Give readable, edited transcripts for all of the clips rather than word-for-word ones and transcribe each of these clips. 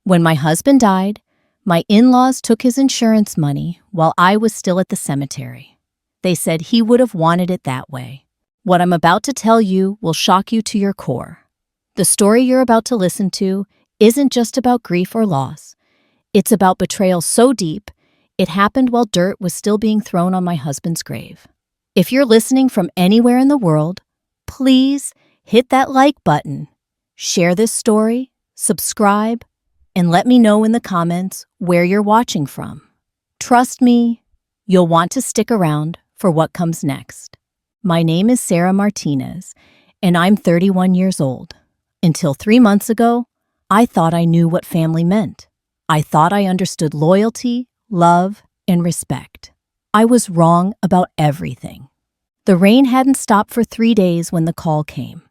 When my husband died, my in-laws took his insurance money while I was still at the cemetery. They said he would have wanted it that way. What I'm about to tell you will shock you to your core. The story you're about to listen to isn't just about grief or loss. It's about betrayal so deep, it happened while dirt was still being thrown on my husband's grave. If you're listening from anywhere in the world, please hit that like button, share this story, subscribe, and let me know in the comments where you're watching from. Trust me, you'll want to stick around for what comes next. My name is Sarah Martinez, and I'm 31 years old. Until 3 months ago, I thought I knew what family meant. I thought I understood loyalty, love, and respect. I was wrong about everything. The rain hadn't stopped for 3 days when the call came.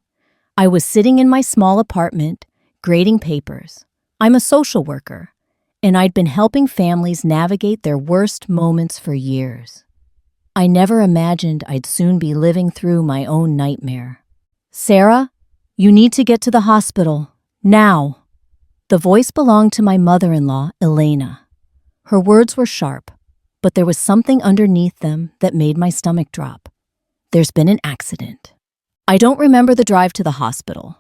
I was sitting in my small apartment, grading papers. I'm a social worker, and I'd been helping families navigate their worst moments for years. I never imagined I'd soon be living through my own nightmare. "Sarah, you need to get to the hospital, now." The voice belonged to my mother-in-law, Elena. Her words were sharp, but there was something underneath them that made my stomach drop. "There's been an accident." I don't remember the drive to the hospital.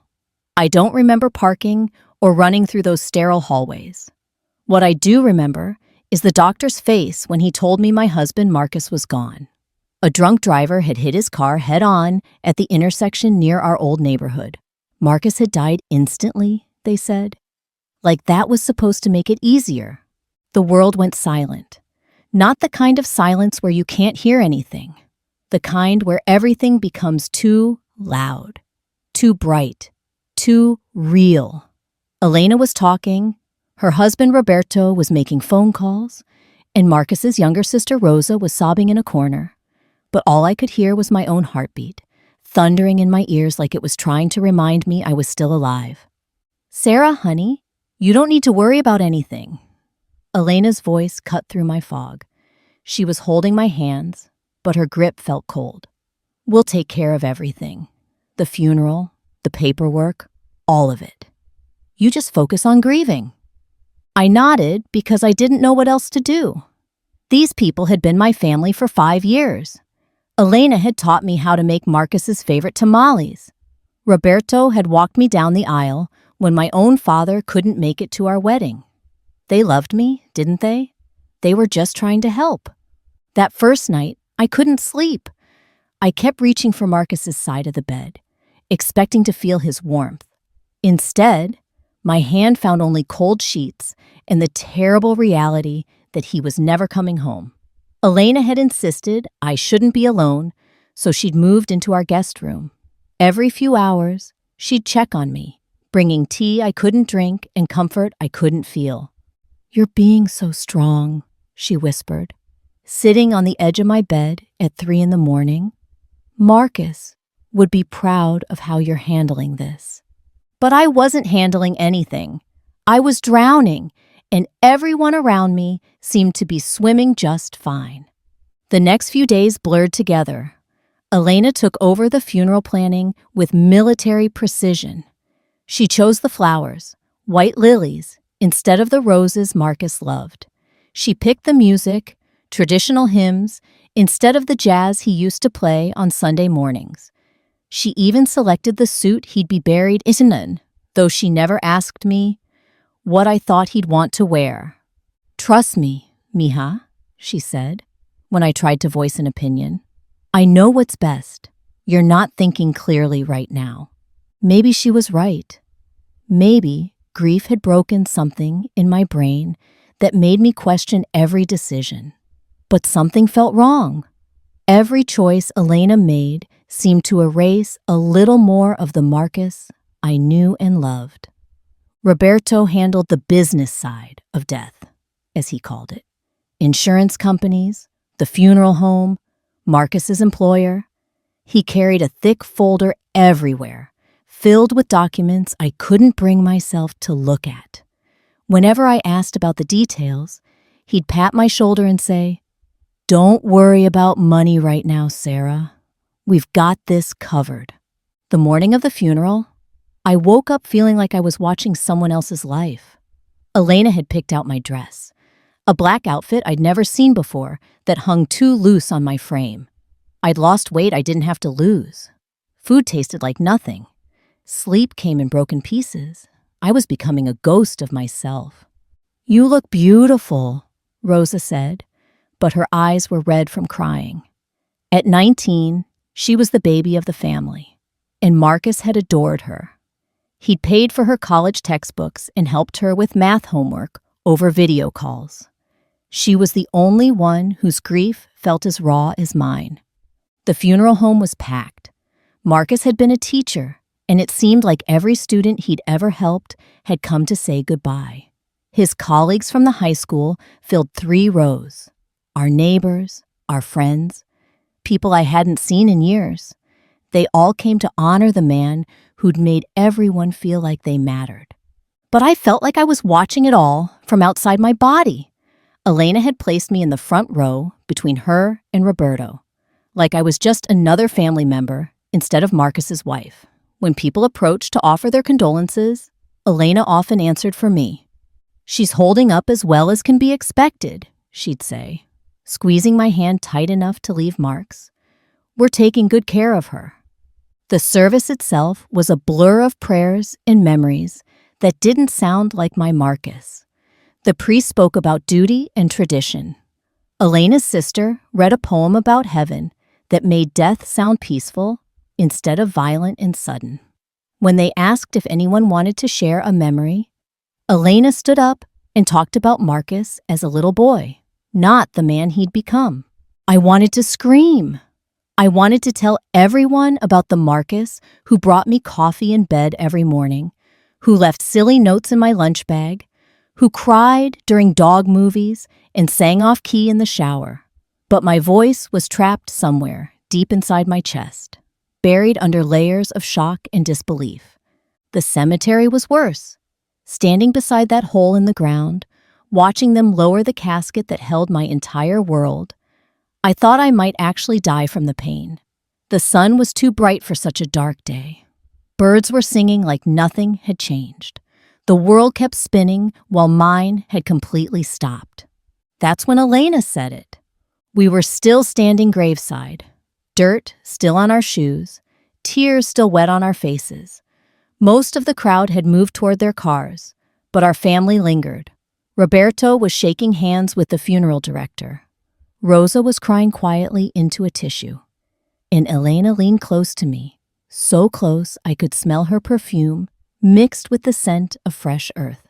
I don't remember parking or running through those sterile hallways. What I do remember is the doctor's face when he told me my husband Marcus was gone. A drunk driver had hit his car head-on at the intersection near our old neighborhood. Marcus had died instantly, they said. Like that was supposed to make it easier. The world went silent. Not the kind of silence where you can't hear anything. The kind where everything becomes too loud, too bright, too real. Elena was talking, her husband Roberto was making phone calls, and Marcus's younger sister Rosa was sobbing in a corner. But all I could hear was my own heartbeat, thundering in my ears like it was trying to remind me I was still alive. "Sarah, honey, you don't need to worry about anything." Elena's voice cut through my fog. She was holding my hands, but her grip felt cold. "We'll take care of everything. The funeral, the paperwork, all of it. You just focus on grieving." I nodded because I didn't know what else to do. These people had been my family for 5 years. Elena had taught me how to make Marcus's favorite tamales. Roberto had walked me down the aisle when my own father couldn't make it to our wedding. They loved me, didn't they? They were just trying to help. That first night, I couldn't sleep. I kept reaching for Marcus's side of the bed, expecting to feel his warmth. Instead, my hand found only cold sheets and the terrible reality that he was never coming home. Elena had insisted I shouldn't be alone, so she'd moved into our guest room. Every few hours, she'd check on me, bringing tea I couldn't drink and comfort I couldn't feel. "You're being so strong," she whispered, sitting on the edge of my bed at 3 a.m. "Marcus would be proud of how you're handling this." But I wasn't handling anything. I was drowning, and everyone around me seemed to be swimming just fine. The next few days blurred together. Elena took over the funeral planning with military precision. She chose the flowers, white lilies, instead of the roses Marcus loved. She picked the music, traditional hymns, instead of the jazz he used to play on Sunday mornings. She even selected the suit he'd be buried in, though she never asked me what I thought he'd want to wear. "Trust me, mija," she said, when I tried to voice an opinion. "I know what's best. You're not thinking clearly right now." Maybe she was right. Maybe grief had broken something in my brain that made me question every decision. But something felt wrong. Every choice Elena made seemed to erase a little more of the Marcus I knew and loved. Roberto handled the business side of death, as he called it. Insurance companies, the funeral home, Marcus's employer. He carried a thick folder everywhere, filled with documents I couldn't bring myself to look at. Whenever I asked about the details, he'd pat my shoulder and say, "Don't worry about money right now, Sarah. We've got this covered." The morning of the funeral, I woke up feeling like I was watching someone else's life. Elena had picked out my dress, a black outfit I'd never seen before that hung too loose on my frame. I'd lost weight I didn't have to lose. Food tasted like nothing. Sleep came in broken pieces. I was becoming a ghost of myself. "You look beautiful," Rosa said, but her eyes were red from crying. At 19, she was the baby of the family, and Marcus had adored her. He'd paid for her college textbooks and helped her with math homework over video calls. She was the only one whose grief felt as raw as mine. The funeral home was packed. Marcus had been a teacher, and it seemed like every student he'd ever helped had come to say goodbye. His colleagues from the high school filled 3 rows. Our neighbors, our friends, people I hadn't seen in years. They all came to honor the man who'd made everyone feel like they mattered. But I felt like I was watching it all from outside my body. Elena had placed me in the front row between her and Roberto, like I was just another family member instead of Marcus's wife. When people approached to offer their condolences, Elena often answered for me. "She's holding up as well as can be expected," she'd say, squeezing my hand tight enough to leave marks. "We're taking good care of her." The service itself was a blur of prayers and memories that didn't sound like my Marcus. The priest spoke about duty and tradition. Elena's sister read a poem about heaven that made death sound peaceful instead of violent and sudden. When they asked if anyone wanted to share a memory, Elena stood up and talked about Marcus as a little boy, not the man he'd become. I wanted to scream. I wanted to tell everyone about the Marcus who brought me coffee in bed every morning, who left silly notes in my lunch bag, who cried during dog movies and sang off key in the shower. But my voice was trapped somewhere deep inside my chest, buried under layers of shock and disbelief. The cemetery was worse. Standing beside that hole in the ground, watching them lower the casket that held my entire world, I thought I might actually die from the pain. The sun was too bright for such a dark day. Birds were singing like nothing had changed. The world kept spinning while mine had completely stopped. That's when Elena said it. We were still standing graveside, dirt still on our shoes, tears still wet on our faces. Most of the crowd had moved toward their cars, but our family lingered. Roberto was shaking hands with the funeral director. Rosa was crying quietly into a tissue, and Elena leaned close to me, so close I could smell her perfume mixed with the scent of fresh earth.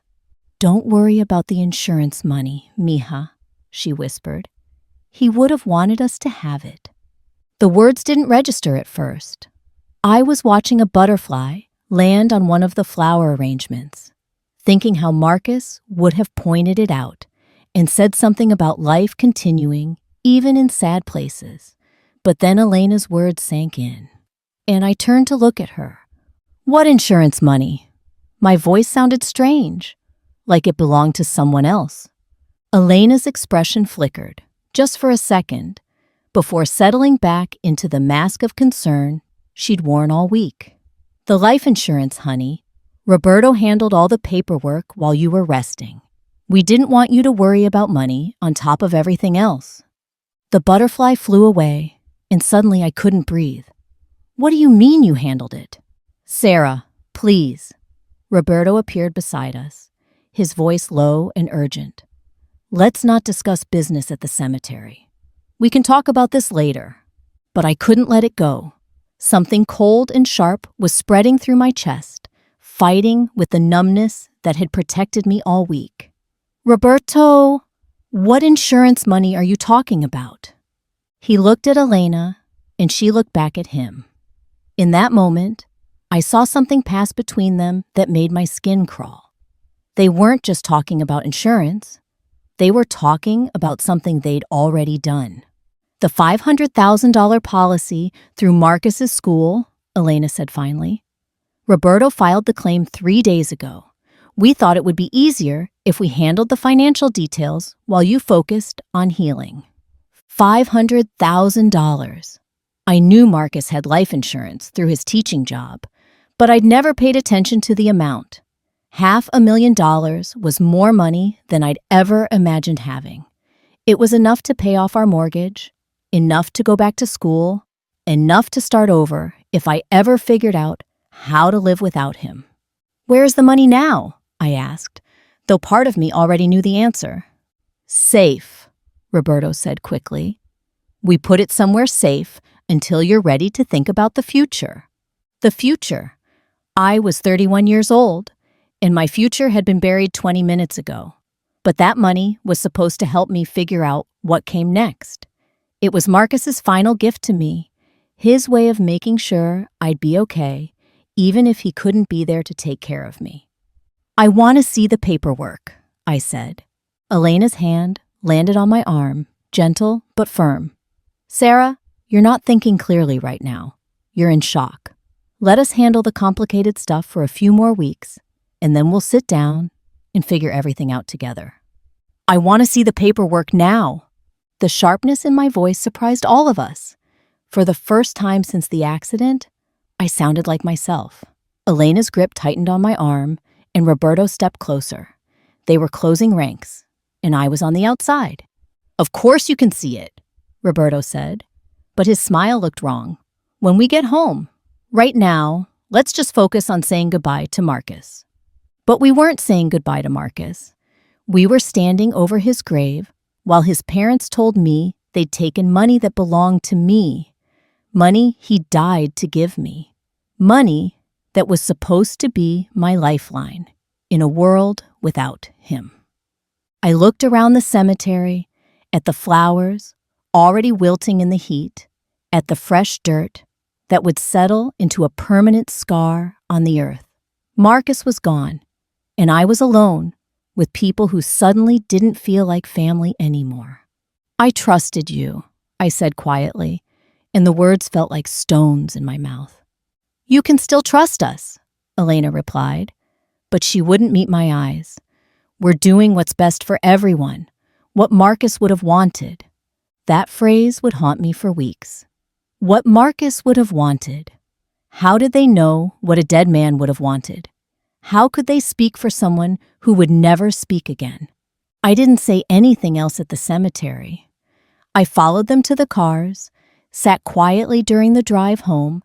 "Don't worry about the insurance money, mija," she whispered. "He would have wanted us to have it." The words didn't register at first. I was watching a butterfly land on one of the flower arrangements, thinking how Marcus would have pointed it out and said something about life continuing even in sad places. But then Elena's words sank in, and I turned to look at her. "What insurance money?" My voice sounded strange, like it belonged to someone else. Elena's expression flickered, just for a second, before settling back into the mask of concern she'd worn all week. "The life insurance, honey. Roberto handled all the paperwork while you were resting. We didn't want you to worry about money on top of everything else." The butterfly flew away, and suddenly I couldn't breathe. "What do you mean you handled it?" "Sarah, please." Roberto appeared beside us, his voice low and urgent. "Let's not discuss business at the cemetery. We can talk about this later." But I couldn't let it go. Something cold and sharp was spreading through my chest, fighting with the numbness that had protected me all week. "Roberto, what insurance money are you talking about?" He looked at Elena, and she looked back at him. In that moment, I saw something pass between them that made my skin crawl. They weren't just talking about insurance. They were talking about something they'd already done. "The $500,000 policy through Marcus's school," Elena said finally. "Roberto filed the claim 3 days ago. We thought it would be easier if we handled the financial details while you focused on healing." $500,000. I knew Marcus had life insurance through his teaching job, but I'd never paid attention to the amount. $500,000 was more money than I'd ever imagined having. It was enough to pay off our mortgage, enough to go back to school, enough to start over if I ever figured out how to live without him. "Where's the money now?" I asked, though part of me already knew the answer. "Safe," Roberto said quickly. "We put it somewhere safe until you're ready to think about the future." The future. I was 31 years old, and my future had been buried 20 minutes ago. But that money was supposed to help me figure out what came next. It was Marcus's final gift to me, his way of making sure I'd be okay, even if he couldn't be there to take care of me. "I want to see the paperwork," I said. Elena's hand landed on my arm, gentle but firm. "Sarah, you're not thinking clearly right now. You're in shock. Let us handle the complicated stuff for a few more weeks, and then we'll sit down and figure everything out together." "I want to see the paperwork now." The sharpness in my voice surprised all of us. For the first time since the accident, I sounded like myself. Elena's grip tightened on my arm, and Roberto stepped closer. They were closing ranks, and I was on the outside. "Of course you can see it," Roberto said, but his smile looked wrong. "When we get home. Right now, let's just focus on saying goodbye to Marcus." But we weren't saying goodbye to Marcus. We were standing over his grave while his parents told me they'd taken money that belonged to me, money he died to give me, money that was supposed to be my lifeline in a world without him. I looked around the cemetery, at the flowers already wilting in the heat, at the fresh dirt that would settle into a permanent scar on the earth. Marcus was gone, and I was alone with people who suddenly didn't feel like family anymore. "I trusted you," I said quietly, and the words felt like stones in my mouth. "You can still trust us," Elena replied, but she wouldn't meet my eyes. "We're doing what's best for everyone, what Marcus would have wanted." That phrase would haunt me for weeks. What Marcus would have wanted. How did they know what a dead man would have wanted? How could they speak for someone who would never speak again? I didn't say anything else at the cemetery. I followed them to the cars, sat quietly during the drive home,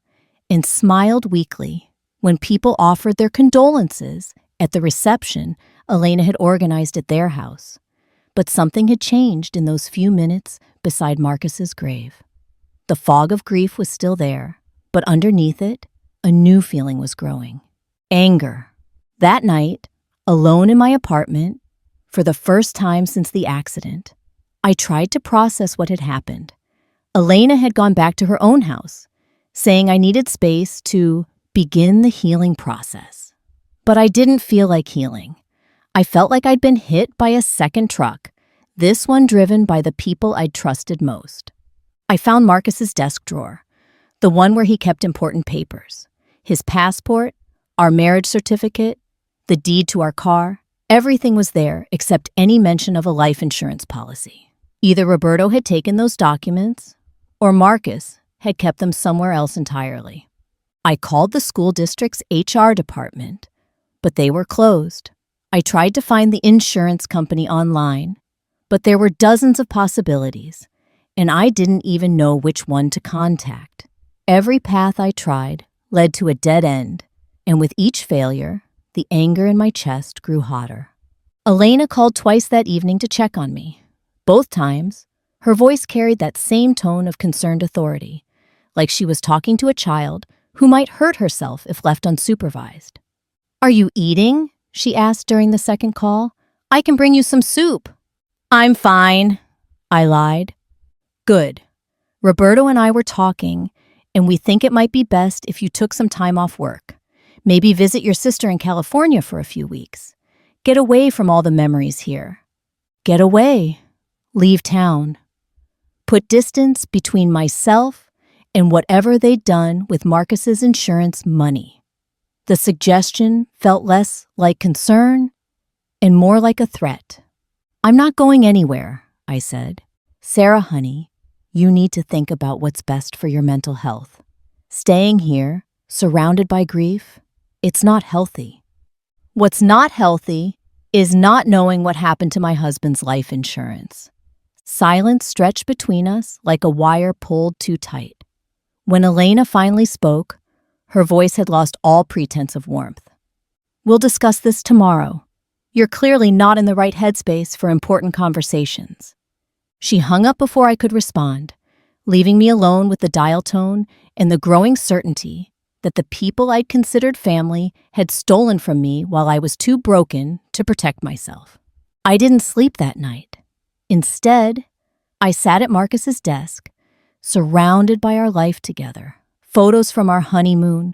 and smiled weakly when people offered their condolences at the reception Elena had organized at their house. But something had changed in those few minutes beside Marcus's grave. The fog of grief was still there, but underneath it, a new feeling was growing. Anger. That night, alone in my apartment, for the first time since the accident, I tried to process what had happened. Elena had gone back to her own house, saying I needed space to begin the healing process. But I didn't feel like healing. I felt like I'd been hit by a second truck, this one driven by the people I'd trusted most. I found Marcus's desk drawer, the one where he kept important papers. His passport, our marriage certificate, the deed to our car, everything was there except any mention of a life insurance policy. Either Roberto had taken those documents, or Marcus had kept them somewhere else entirely. I called the school district's HR department, but they were closed. I tried to find the insurance company online, but there were dozens of possibilities, and I didn't even know which one to contact. Every path I tried led to a dead end, and with each failure, the anger in my chest grew hotter. Elena called twice that evening to check on me. Both times, her voice carried that same tone of concerned authority, like she was talking to a child who might hurt herself if left unsupervised. "Are you eating?" she asked during the second call. "I can bring you some soup." "I'm fine," I lied. "Good. Roberto and I were talking, and we think it might be best if you took some time off work. Maybe visit your sister in California for a few weeks. Get away from all the memories here. Get away. Leave town. Put distance between myself and whatever they'd done with Marcus's insurance money." The suggestion felt less like concern and more like a threat. "I'm not going anywhere," I said. "Sarah, honey, you need to think about what's best for your mental health. Staying here, surrounded by grief, it's not healthy." What's not healthy is not knowing what happened to my husband's life insurance. Silence stretched between us like a wire pulled too tight. When Elena finally spoke, her voice had lost all pretense of warmth. "We'll discuss this tomorrow. You're clearly not in the right headspace for important conversations." She hung up before I could respond, leaving me alone with the dial tone and the growing certainty that the people I'd considered family had stolen from me while I was too broken to protect myself. I didn't sleep that night. Instead, I sat at Marcus's desk, surrounded by our life together, photos from our honeymoon,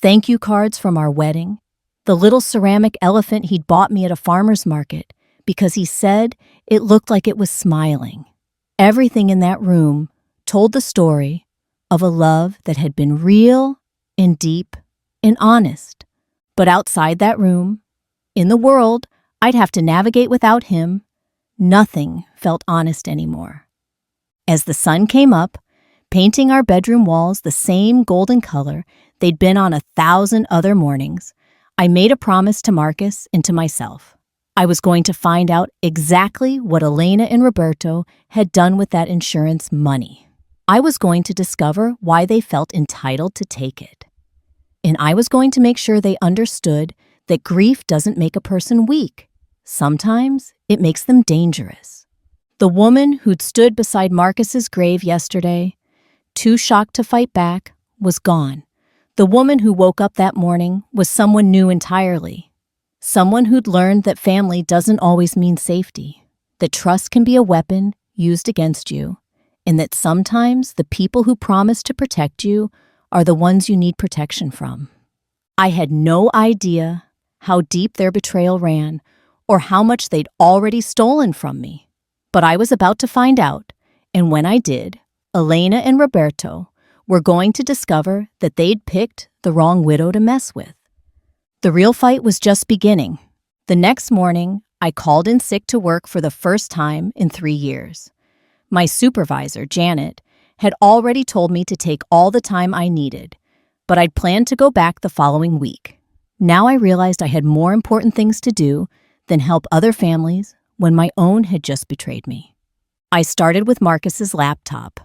thank you cards from our wedding, the little ceramic elephant he'd bought me at a farmer's market because he said it looked like it was smiling. Everything in that room told the story of a love that had been real and deep and honest. But outside that room, in the world I'd have to navigate without him, nothing felt honest anymore. As the sun came up, painting our bedroom walls the same golden color they'd been on 1,000 other mornings, I made a promise to Marcus and to myself. I was going to find out exactly what Elena and Roberto had done with that insurance money. I was going to discover why they felt entitled to take it. And I was going to make sure they understood that grief doesn't make a person weak. Sometimes it makes them dangerous. The woman who'd stood beside Marcus's grave yesterday, too shocked to fight back, was gone. The woman who woke up that morning was someone new entirely. Someone who'd learned that family doesn't always mean safety, that trust can be a weapon used against you, and that sometimes the people who promise to protect you are the ones you need protection from. I had no idea how deep their betrayal ran or how much they'd already stolen from me. But I was about to find out, and when I did, Elena and Roberto were going to discover that they'd picked the wrong widow to mess with. The real fight was just beginning. The next morning, I called in sick to work for the first time in 3 years. My supervisor, Janet, had already told me to take all the time I needed, but I'd planned to go back the following week. Now I realized I had more important things to do than help other families when my own had just betrayed me. I started with Marcus's laptop.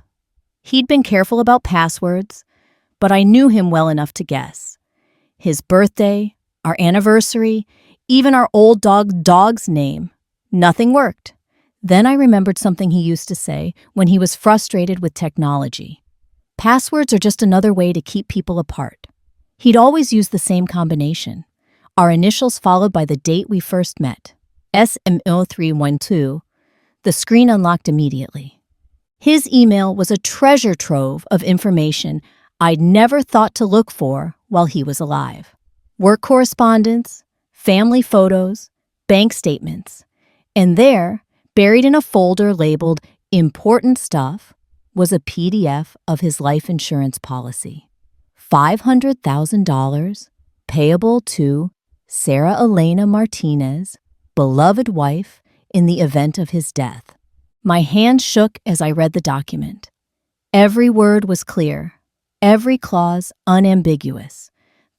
He'd been careful about passwords, but I knew him well enough to guess. His birthday, our anniversary, even our old dog's name. Nothing worked. Then I remembered something he used to say when he was frustrated with technology. Passwords are just another way to keep people apart. He'd always use the same combination, our initials followed by the date we first met, SM0312. The screen unlocked immediately. His email was a treasure trove of information I'd never thought to look for while he was alive. Work correspondence, family photos, bank statements, and there, buried in a folder labeled Important Stuff, was a PDF of his life insurance policy. $500,000 payable to Sarah Elena Martinez, beloved wife, in the event of his death. My hand shook as I read the document. Every word was clear, every clause unambiguous.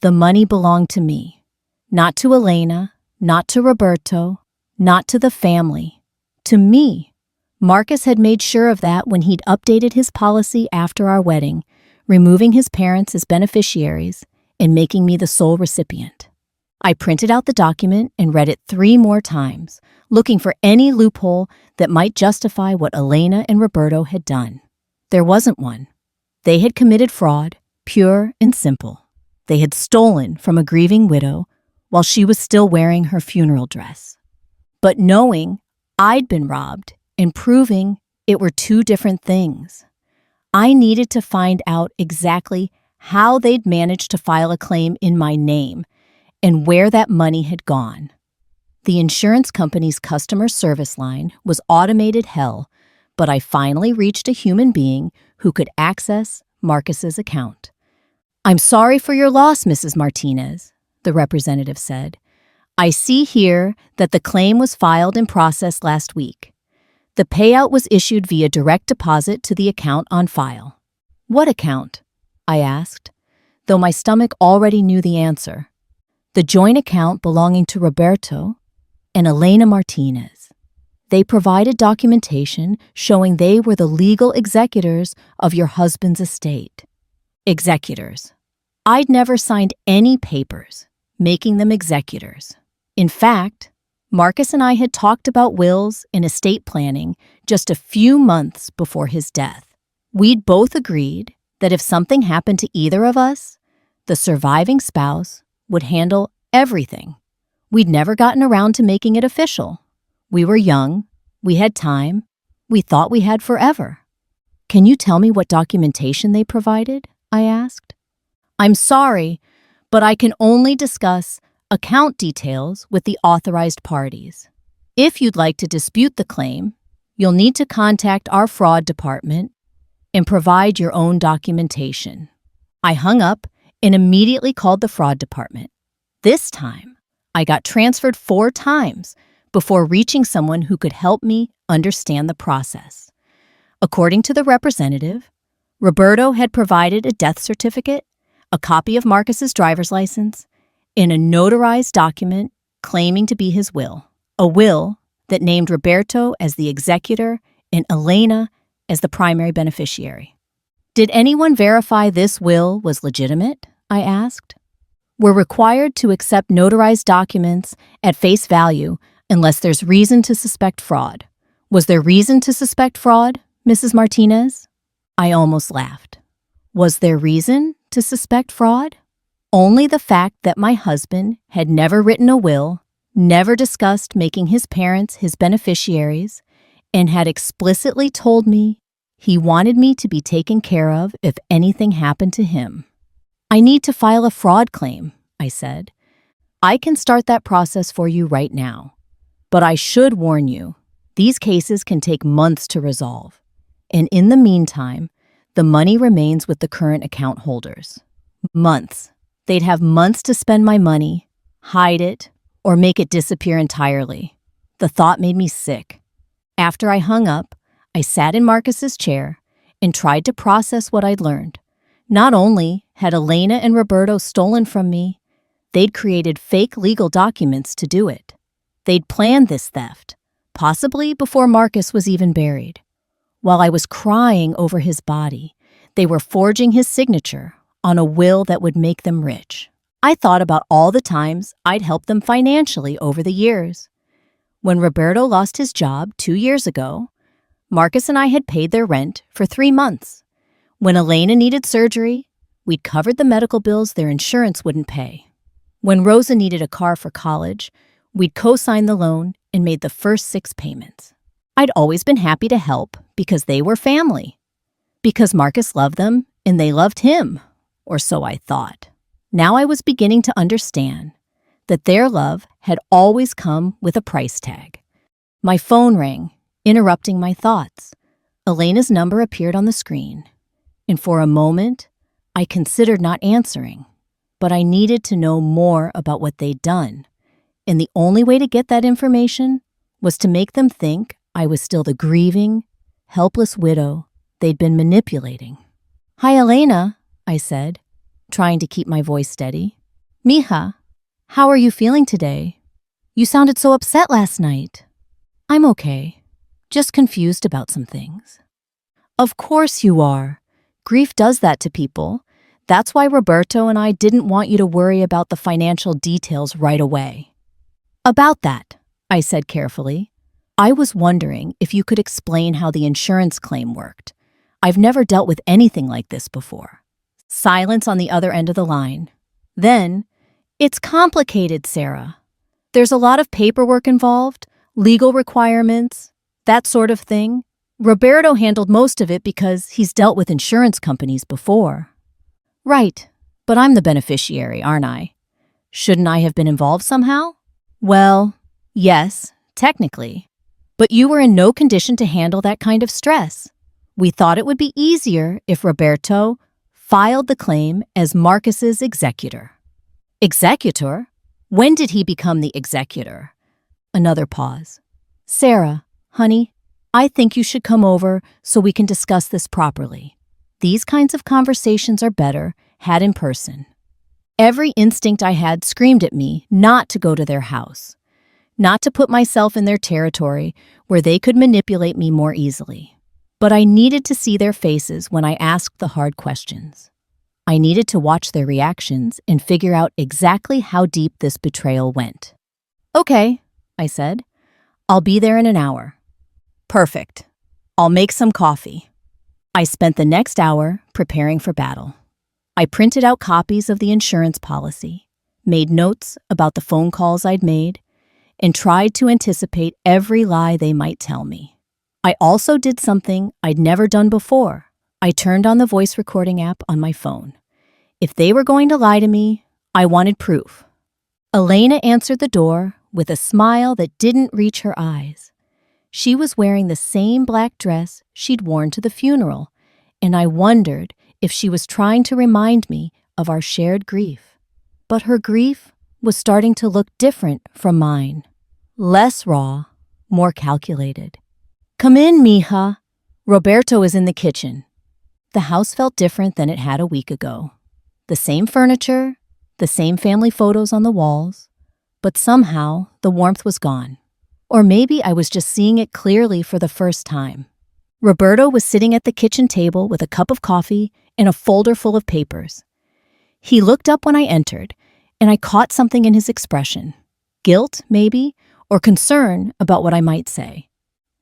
The money belonged to me, not to Elena, not to Roberto, not to the family. To me. Marcus had made sure of that when he'd updated his policy after our wedding, removing his parents as beneficiaries and making me the sole recipient. I printed out the document and read it 3 more times, looking for any loophole that might justify what Elena and Roberto had done. There wasn't one. They had committed fraud, pure and simple. They had stolen from a grieving widow while she was still wearing her funeral dress. But knowing I'd been robbed and proving it were 2 different things. I needed to find out exactly how they'd managed to file a claim in my name and where that money had gone. The insurance company's customer service line was automated hell, but I finally reached a human being who could access Marcus's account. "I'm sorry for your loss, Mrs. Martinez," the representative said. "I see here that the claim was filed and processed last week. The payout was issued via direct deposit to the account on file." "What account?" I asked, though my stomach already knew the answer. the joint account belonging to Roberto and Elena Martinez. They provided documentation showing they were the legal executors of your husband's estate. Executors. I'd never signed any papers making them executors. In fact, Marcus and I had talked about wills and estate planning just a few months before his death. We'd both agreed that if something happened to either of us, the surviving spouse would handle everything. We'd never gotten around to making it official. We were young, we had time, we thought we had forever. Can you tell me what documentation they provided? I asked. I'm sorry, but I can only discuss account details with the authorized parties. If you'd like to dispute the claim, you'll need to contact our fraud department and provide your own documentation. I hung up and immediately called the fraud department. This time, I got transferred 4 times before reaching someone who could help me understand the process. According to the representative, Roberto had provided a death certificate, a copy of Marcus's driver's license, and a notarized document claiming to be his will, a will that named Roberto as the executor and Elena as the primary beneficiary. Did anyone verify this will was legitimate? I asked. We're required to accept notarized documents at face value unless there's reason to suspect fraud. Was there reason to suspect fraud, Mrs. Martinez? I almost laughed. Was there reason to suspect fraud? Only the fact that my husband had never written a will, never discussed making his parents his beneficiaries, and had explicitly told me he wanted me to be taken care of if anything happened to him. I need to file a fraud claim, I said. I can start that process for you right now. But I should warn you, these cases can take months to resolve. And in the meantime, the money remains with the current account holders. Months. They'd have months to spend my money, hide it, or make it disappear entirely. The thought made me sick. After I hung up, I sat in Marcus's chair and tried to process what I'd learned. Not only had Elena and Roberto stolen from me, they'd created fake legal documents to do it. They'd planned this theft, possibly before Marcus was even buried. While I was crying over his body, they were forging his signature on a will that would make them rich. I thought about all the times I'd helped them financially over the years. When Roberto lost his job 2 years ago, Marcus and I had paid their rent for 3 months. When Elena needed surgery, we'd covered the medical bills their insurance wouldn't pay. When Rosa needed a car for college, we'd co-signed the loan and made the first 6 payments. I'd always been happy to help because they were family. Because Marcus loved them and they loved him, or so I thought. Now I was beginning to understand that their love had always come with a price tag. My phone rang, interrupting my thoughts. Elena's number appeared on the screen, and for a moment, I considered not answering. But I needed to know more about what they'd done, and the only way to get that information was to make them think I was still the grieving, helpless widow they'd been manipulating. "Hi, Elena," I said, trying to keep my voice steady. "Mija, how are you feeling today? You sounded so upset last night." "I'm okay, just confused about some things." "Of course you are. Grief does that to people. That's why Roberto and I didn't want you to worry about the financial details right away." "About that," I said carefully, "I was wondering if you could explain how the insurance claim worked. I've never dealt with anything like this before." Silence on the other end of the line. Then, "It's complicated, Sarah. There's a lot of paperwork involved, legal requirements, that sort of thing. Roberto handled most of it because he's dealt with insurance companies before." "Right, but I'm the beneficiary, aren't I? Shouldn't I have been involved somehow?" "Well, yes, technically. But you were in no condition to handle that kind of stress. We thought it would be easier if Roberto filed the claim as Marcus's executor." "Executor? When did he become the executor?" Another pause. "Sarah, honey, I think you should come over so we can discuss this properly. These kinds of conversations are better had in person." Every instinct I had screamed at me not to go to their house, not to put myself in their territory where they could manipulate me more easily. But I needed to see their faces when I asked the hard questions. I needed to watch their reactions and figure out exactly how deep this betrayal went. "Okay," I said. "I'll be there in an hour." "Perfect. I'll make some coffee." I spent the next hour preparing for battle. I printed out copies of the insurance policy, made notes about the phone calls I'd made, and tried to anticipate every lie they might tell me. I also did something I'd never done before. I turned on the voice recording app on my phone. If they were going to lie to me, I wanted proof. Elena answered the door with a smile that didn't reach her eyes. She was wearing the same black dress she'd worn to the funeral, and I wondered if she was trying to remind me of our shared grief. But her grief was starting to look different from mine. Less raw, more calculated. "Come in, mija. Roberto is in the kitchen." The house felt different than it had a week ago. The same furniture, the same family photos on the walls, but somehow the warmth was gone. Or maybe I was just seeing it clearly for the first time. Roberto was sitting at the kitchen table with a cup of coffee and a folder full of papers. He looked up when I entered, and I caught something in his expression. Guilt, maybe, or concern about what I might say.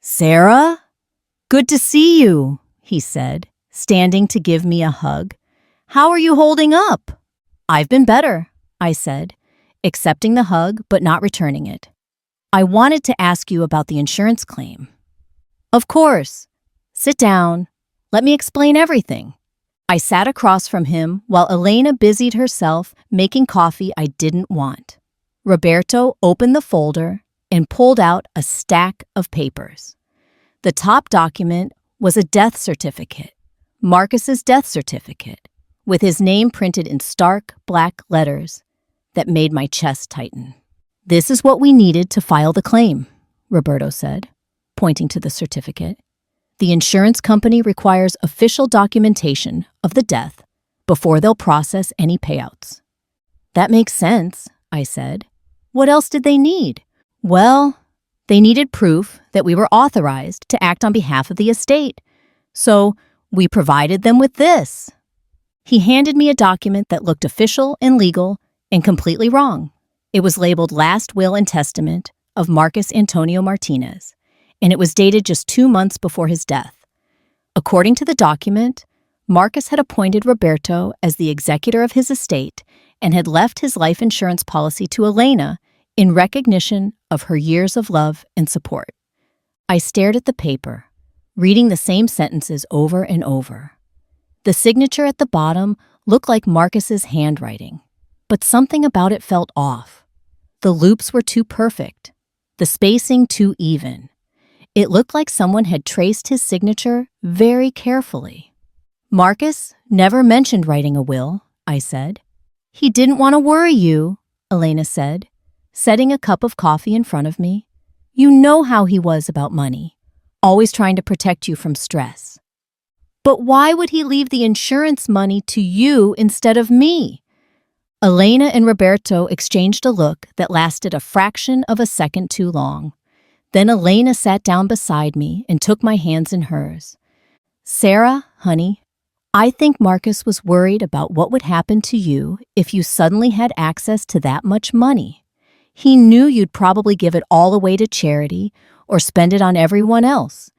"Sarah? Good to see you," he said, standing to give me a hug. "How are you holding up?" "I've been better," I said, accepting the hug but not returning it. "I wanted to ask you about the insurance claim." "Of course. Sit down. Let me explain everything." I sat across from him while Elena busied herself making coffee I didn't want. Roberto opened the folder and pulled out a stack of papers. The top document was a death certificate, Marcus's death certificate, with his name printed in stark black letters that made my chest tighten. "This is what we needed to file the claim," Roberto said, pointing to the certificate. "The insurance company requires official documentation of the death before they'll process any payouts." "That makes sense," I said. "What else did they need?" "Well, they needed proof that we were authorized to act on behalf of the estate. So we provided them with this." He handed me a document that looked official and legal and completely wrong. It was labeled Last Will and Testament of Marcus Antonio Martinez, and it was dated just 2 months before his death. According to the document, Marcus had appointed Roberto as the executor of his estate and had left his life insurance policy to Elena in recognition of her years of love and support. I stared at the paper, reading the same sentences over and over. The signature at the bottom looked like Marcus's handwriting, but something about it felt off. The loops were too perfect, the spacing too even. It looked like someone had traced his signature very carefully. "Marcus never mentioned writing a will," I said. "He didn't want to worry you," Elena said, setting a cup of coffee in front of me. "You know how he was about money, always trying to protect you from stress." "But why would he leave the insurance money to you instead of me?" Elena and Roberto exchanged a look that lasted a fraction of a second too long. Then Elena sat down beside me and took my hands in hers. "Sarah, honey, I think Marcus was worried about what would happen to you if you suddenly had access to that much money. He knew you'd probably give it all away to charity or spend it on everyone else.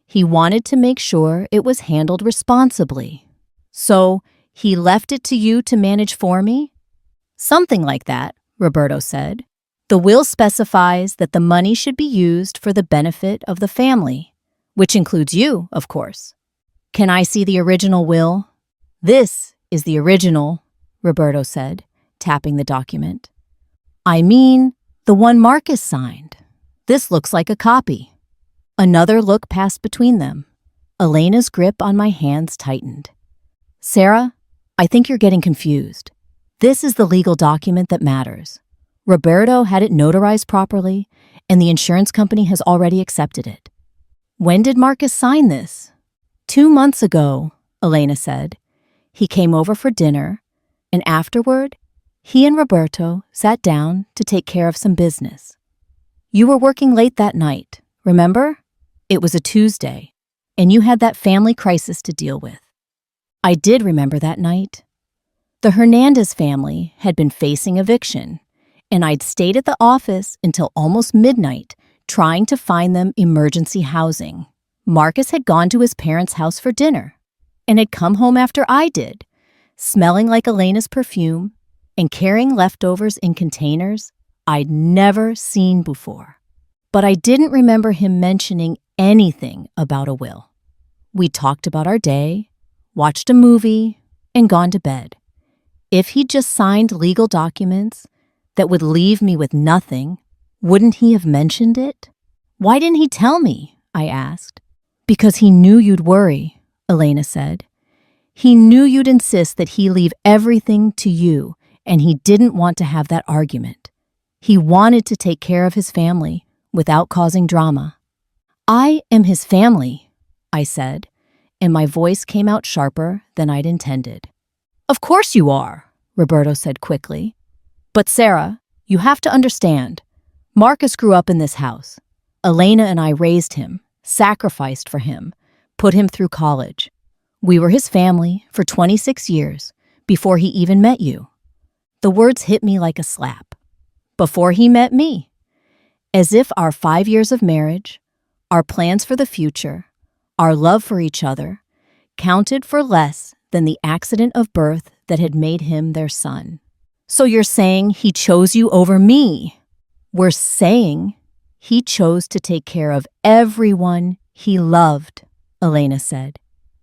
He wanted to make sure it was handled responsibly. So he left it to you to manage for me?" "Something like that," Roberto said. "The will specifies that the money should be used for the benefit of the family, which includes you, of course." "Can I see the original will?" "This is the original," Roberto said, tapping the document. "I mean, the one Marcus signed. This looks like a copy." Another look passed between them. Elena's grip on my hands tightened. "Sarah, I think you're getting confused. This is the legal document that matters. Roberto had it notarized properly, and the insurance company has already accepted it." "When did Marcus sign this?" 2 months ago, Elena said. "He came over for dinner, and afterward, He and Roberto sat down to take care of some business. You were working late that night, remember? It was a Tuesday, and you had that family crisis to deal with. I did remember that night. The Hernandez family had been facing eviction, and I'd stayed at the office until almost midnight trying to find them emergency housing. Marcus had gone to his parents' house for dinner and had come home after I did, smelling like Elena's perfume and carrying leftovers in containers I'd never seen before. But I didn't remember him mentioning anything about a will. We talked about our day, watched a movie, and gone to bed. If he'd just signed legal documents that would leave me with nothing, wouldn't he have mentioned it? Why didn't he tell me? I asked. Because he knew you'd worry, Elena said. He knew you'd insist that he leave everything to you, and he didn't want to have that argument. He wanted to take care of his family without causing drama. I am his family, I said, and my voice came out sharper than I'd intended. Of course you are, Roberto said quickly. But Sarah, you have to understand, Marcus grew up in this house. Elena and I raised him, sacrificed for him, put him through college. We were his family for 26 years before he even met you. The words hit me like a slap. Before he met me. As if our 5 years of marriage, our plans for the future, our love for each other, counted for less than the accident of birth that had made him their son. So you're saying he chose you over me? We're saying he chose to take care of everyone he loved, Elena said,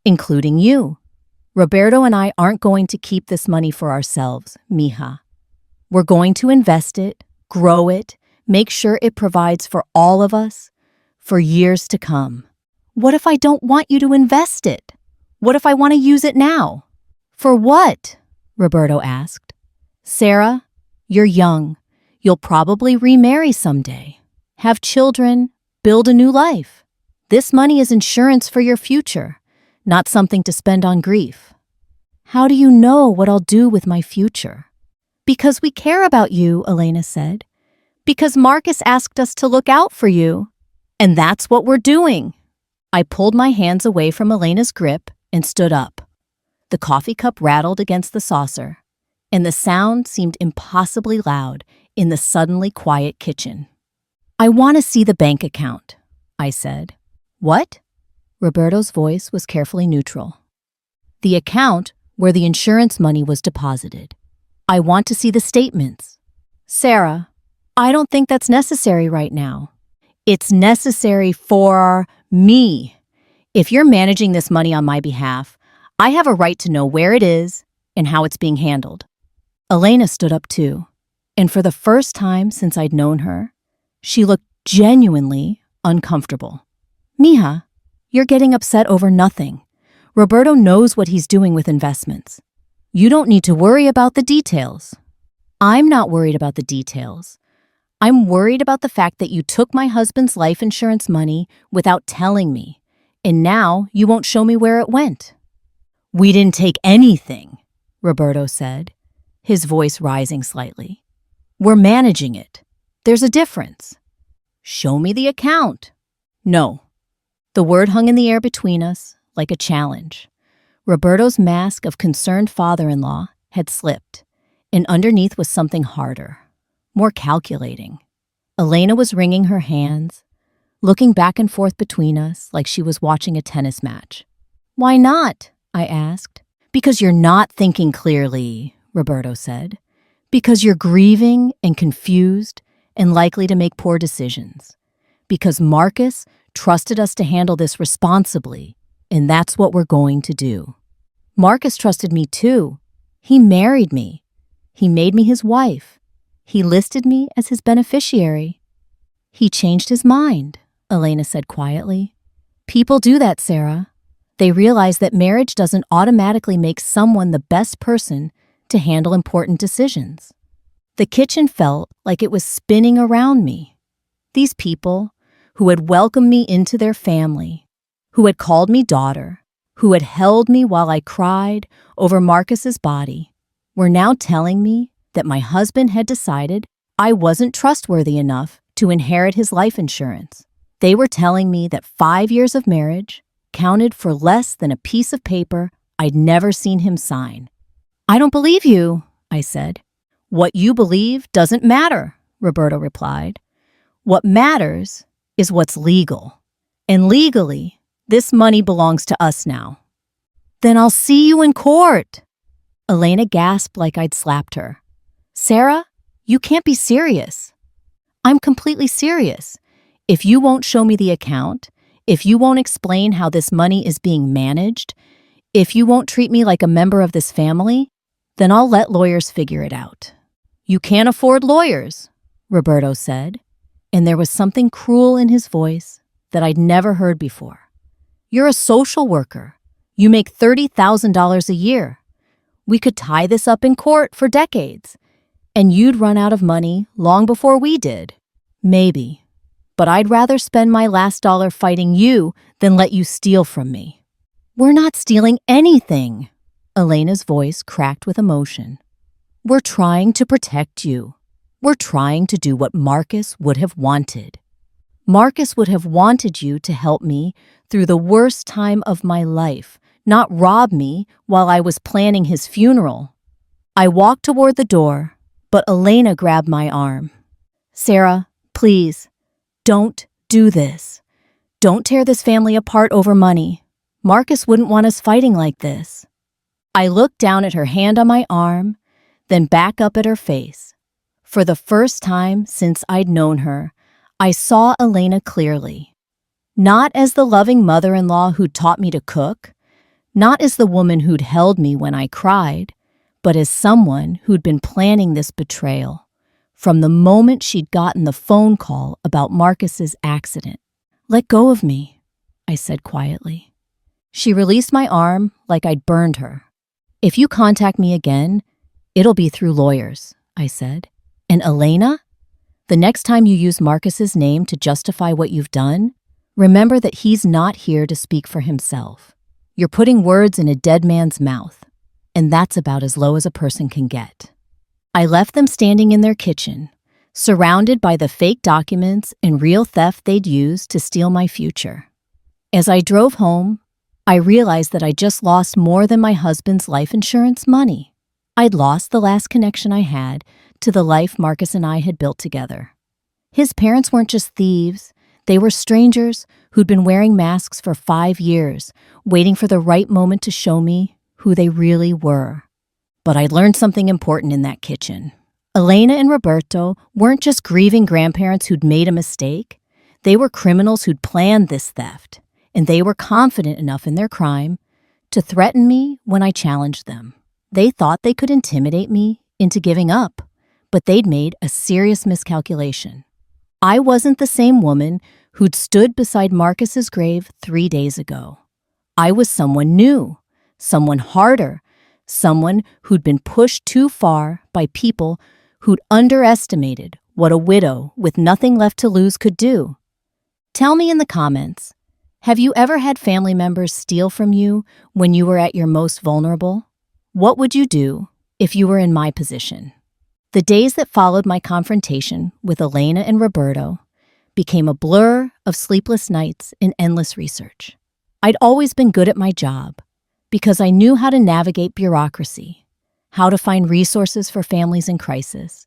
including you. Roberto and I aren't going to keep this money for ourselves, mija. We're going to invest it, grow it, make sure it provides for all of us for years to come. What if I don't want you to invest it? What if I want to use it now? For what? Roberto asked. Sarah, you're young. You'll probably remarry someday, have children, build a new life. This money is insurance for your future, not something to spend on grief. How do you know what I'll do with my future? Because we care about you, Elena said. Because Marcus asked us to look out for you. And that's what we're doing. I pulled my hands away from Elena's grip and stood up. The coffee cup rattled against the saucer, and the sound seemed impossibly loud in the suddenly quiet kitchen. I want to see the bank account, I said. What? Roberto's voice was carefully neutral. The account where the insurance money was deposited. I want to see the statements. Sarah, I don't think that's necessary right now. It's necessary for me. If you're managing this money on my behalf, I have a right to know where it is and how it's being handled. Elena stood up too, and for the first time since I'd known her, she looked genuinely uncomfortable. Mija, you're getting upset over nothing. Roberto knows what he's doing with investments. You don't need to worry about the details. I'm not worried about the details. I'm worried about the fact that you took my husband's life insurance money without telling me, and now you won't show me where it went. We didn't take anything, Roberto said, his voice rising slightly. We're managing it. There's a difference. Show me the account. No. The word hung in the air between us like a challenge. Roberto's mask of concerned father-in-law had slipped, and underneath was something harder, more calculating. Elena was wringing her hands, looking back and forth between us like she was watching a tennis match. Why not? I asked. Because you're not thinking clearly, Roberto said. Because you're grieving and confused and likely to make poor decisions. Because Marcus trusted us to handle this responsibly, and that's what we're going to do. Marcus trusted me too. He married me. He made me his wife. He listed me as his beneficiary. He changed his mind, Elena said quietly. People do that, Sarah. They realize that marriage doesn't automatically make someone the best person to handle important decisions. The kitchen felt like it was spinning around me. These people who had welcomed me into their family, who had called me daughter, who had held me while I cried over Marcus's body, were now telling me that my husband had decided I wasn't trustworthy enough to inherit his life insurance. They were telling me that 5 years of marriage counted for less than a piece of paper I'd never seen him sign. "I don't believe you," I said. "What you believe doesn't matter," Roberto replied. "What matters is what's legal. And legally, this money belongs to us now." "Then I'll see you in court." Elena gasped like I'd slapped her. "Sarah, you can't be serious." "I'm completely serious. If you won't show me the account, if you won't explain how this money is being managed, if you won't treat me like a member of this family, then I'll let lawyers figure it out." "You can't afford lawyers," Roberto said, and there was something cruel in his voice that I'd never heard before. "You're a social worker. You make $30,000 a year. We could tie this up in court for decades, and you'd run out of money long before we did. Maybe. But I'd rather spend my last dollar fighting you than let you steal from me." "We're not stealing anything." Elena's voice cracked with emotion. "We're trying to protect you. We're trying to do what Marcus would have wanted. Marcus would have wanted you to help me through the worst time of my life, not rob me while I was planning his funeral." I walked toward the door, but Elena grabbed my arm. "Sarah, please, don't do this. Don't tear this family apart over money. Marcus wouldn't want us fighting like this." I looked down at her hand on my arm, then back up at her face. For the first time since I'd known her, I saw Elena clearly. Not as the loving mother-in-law who'd taught me to cook, not as the woman who'd held me when I cried, but as someone who'd been planning this betrayal from the moment she'd gotten the phone call about Marcus's accident. "Let go of me," I said quietly. She released my arm like I'd burned her. "If you contact me again, it'll be through lawyers," I said. "And Elena, the next time you use Marcus's name to justify what you've done, remember that he's not here to speak for himself. You're putting words in a dead man's mouth, and that's about as low as a person can get." I left them standing in their kitchen, surrounded by the fake documents and real theft they'd used to steal my future. As I drove home, I realized that I just lost more than my husband's life insurance money. I'd lost the last connection I had to the life Marcus and I had built together. His parents weren't just thieves, they were strangers who'd been wearing masks for 5 years, waiting for the right moment to show me who they really were. But I learned something important in that kitchen. Elena and Roberto weren't just grieving grandparents who'd made a mistake. They were criminals who'd planned this theft, and they were confident enough in their crime to threaten me when I challenged them. They thought they could intimidate me into giving up, but they'd made a serious miscalculation. I wasn't the same woman who'd stood beside Marcus's grave 3 days ago. I was someone new, someone harder, someone who'd been pushed too far by people who'd underestimated what a widow with nothing left to lose could do. Tell me in the comments, have you ever had family members steal from you when you were at your most vulnerable? What would you do if you were in my position? The days that followed my confrontation with Elena and Roberto became a blur of sleepless nights and endless research. I'd always been good at my job because I knew how to navigate bureaucracy, how to find resources for families in crisis,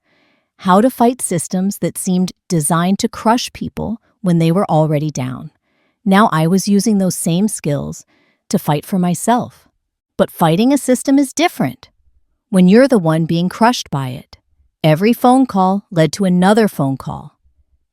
how to fight systems that seemed designed to crush people when they were already down. Now I was using those same skills to fight for myself. But fighting a system is different when you're the one being crushed by it. Every phone call led to another phone call.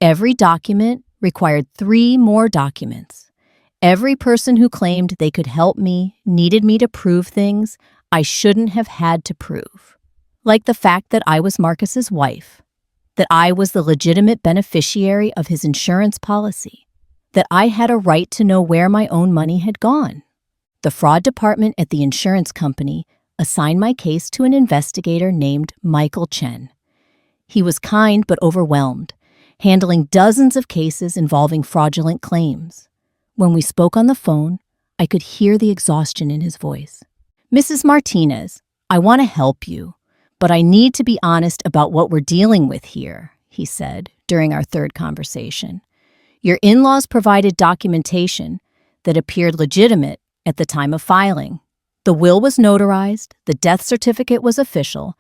Every document required 3 more documents. Every person who claimed they could help me needed me to prove things I shouldn't have had to prove. Like the fact that I was Marcus's wife, that I was the legitimate beneficiary of his insurance policy, that I had a right to know where my own money had gone. The fraud department at the insurance company assigned my case to an investigator named Michael Chen. He was kind but overwhelmed, handling dozens of cases involving fraudulent claims. When we spoke on the phone, I could hear the exhaustion in his voice. "Mrs. Martinez, I want to help you, But I need to be honest about what we're dealing with here, he said during our third conversation. Your in-laws provided documentation that appeared legitimate at the time of filing. The will was notarized, the death certificate was official,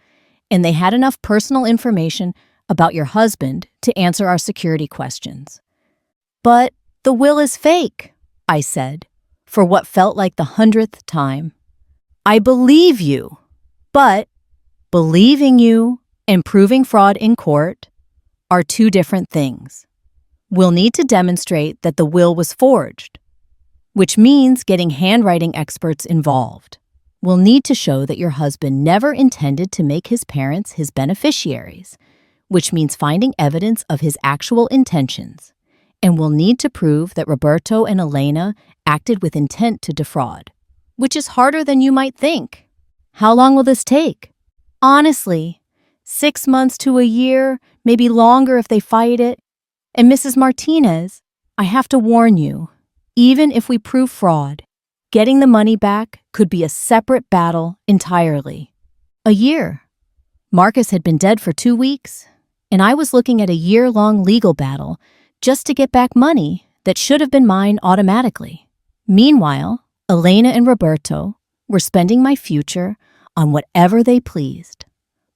and they had enough personal information about your husband to answer our security questions. But the will is fake, I said, for what felt like the 100th time. I believe you, but believing you and proving fraud in court are two different things. We'll need to demonstrate that the will was forged, which means getting handwriting experts involved. We'll need to show that your husband never intended to make his parents his beneficiaries, which means finding evidence of his actual intentions. And we'll need to prove that Roberto and Elena acted with intent to defraud, which is harder than you might think. How long will this take? Honestly, 6 months to a year, maybe longer if they fight it. And Mrs. Martinez, I have to warn you, even if we prove fraud, getting the money back could be a separate battle entirely. A year. Marcus had been dead for 2 weeks, and I was looking at a year-long legal battle just to get back money that should have been mine automatically. Meanwhile, Elena and Roberto were spending my future on whatever they pleased,